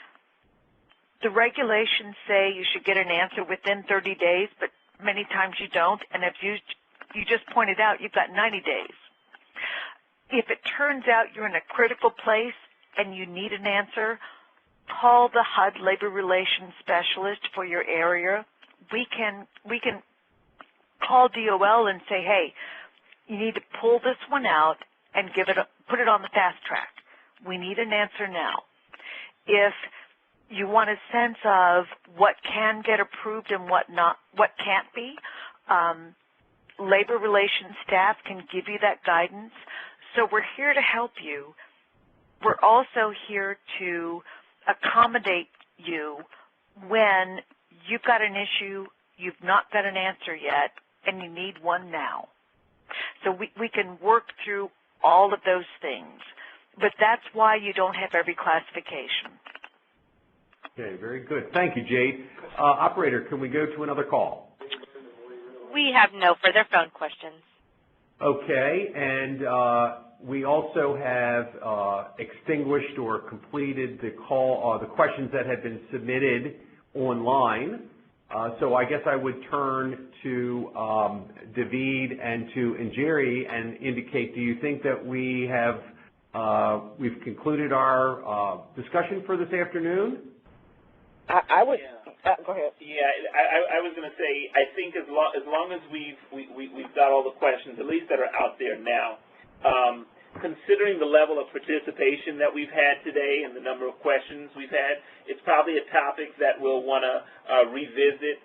the regulations say you should get an answer within 30 days, but many times you don't, and if you just pointed out you've got 90 days. If it turns out you're in a critical place and you need an answer, call the HUD Labor Relations Specialist for your area. We can call DOL and say, hey, you need to pull this one out and put it on the fast track. We need an answer now. If you want a sense of what can get approved and what can't be, labor relations staff can give you that guidance. So we're here to help you. we're also here to accommodate you when you've got an issue, you've not got an answer yet, and you need one now. So we can work through all of those things, but that's why you don't have every classification. Okay, very good. Thank you, Jade. Operator, can we go to another call? We have no further phone questions. Okay, and we also have extinguished or completed the call, the questions that had been submitted online. So I guess I would turn to David and to Njeri and indicate, do you think that we have we've concluded our discussion for this afternoon? I would. Go ahead. Yeah, I was going to say, I think as long as we've got all the questions, at least that are out there now, considering the level of participation that we've had today and the number of questions we've had, it's probably a topic that we'll want to revisit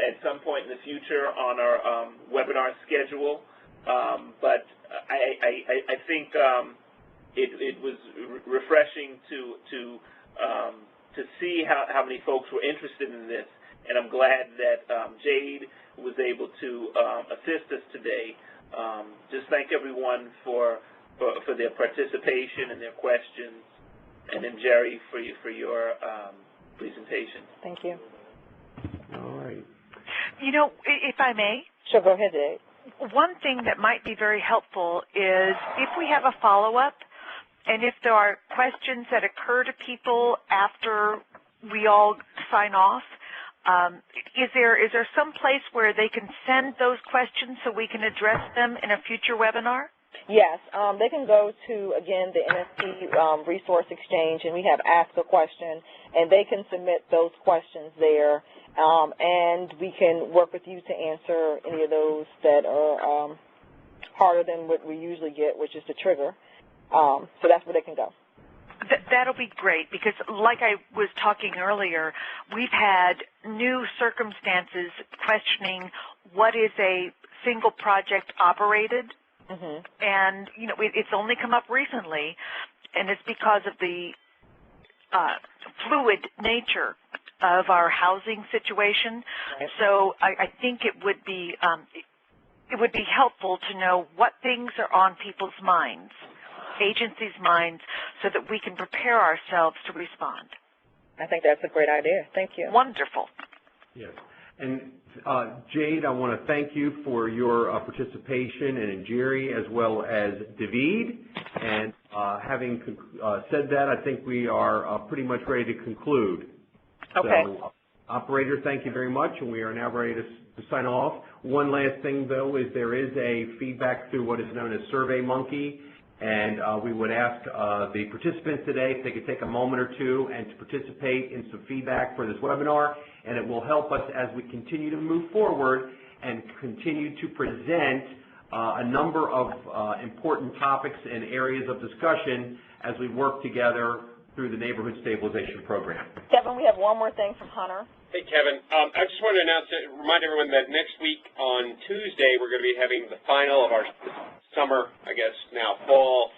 at some point in the future on our webinar schedule. But I think it was refreshing to see how many folks were interested in this, and I'm glad that Jade was able to assist us today. Just thank everyone for their participation and their questions, and then Jerry for your presentation. Thank you. All right. You know, if I may? Sure, go ahead, Jade. One thing that might be very helpful is if we have a follow-up, and if there are questions that occur to people after we all sign off, is there some place where they can send those questions so we can address them in a future webinar? Yes, they can go to, again, the NSP Resource Exchange, and we have Ask a Question, and they can submit those questions there, and we can work with you to answer any of those that are harder than what we usually get, which is the trigger. So that's where they can go. That'll be great, because like I was talking earlier, we've had new circumstances questioning what is a single project operated, and you know it's only come up recently, and it's because of the fluid nature of our housing situation. Right. So I think it would be helpful to know what things are on people's minds, agencies' minds, so that we can prepare ourselves to respond. I think that's a great idea. Thank you. Wonderful. Yes. And Jade, I want to thank you for your participation, and Njeri as well as David. And having said that, I think we are pretty much ready to conclude. Okay. So, operator, thank you very much, and we are now ready to sign off. One last thing, though, is there is a feedback through what is known as SurveyMonkey, and we would ask the participants today if they could take a moment or two and to participate in some feedback for this webinar, and it will help us as we continue to move forward and continue to present a number of important topics and areas of discussion as we work together through the Neighborhood Stabilization Program. Kevin, we have one more thing from Hunter. Hey, Kevin. I just wanted to remind everyone that next week on Tuesday we're going to be having the final of our summer, I guess now fall,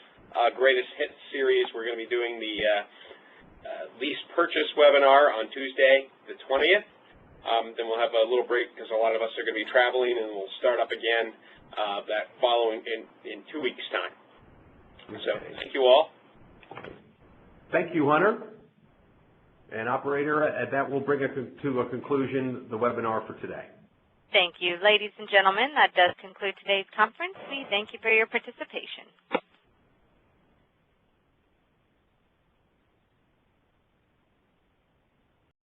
Greatest Hits series. We're going to be doing the lease purchase webinar on Tuesday the 20th. Then we'll have a little break because a lot of us are going to be traveling, and we'll start up again that following in 2 weeks' time. Okay. So thank you all. Thank you, Hunter. And operator, that will bring us to a conclusion the webinar for today. Thank you. Ladies and gentlemen, that does conclude today's conference. We thank you for your participation.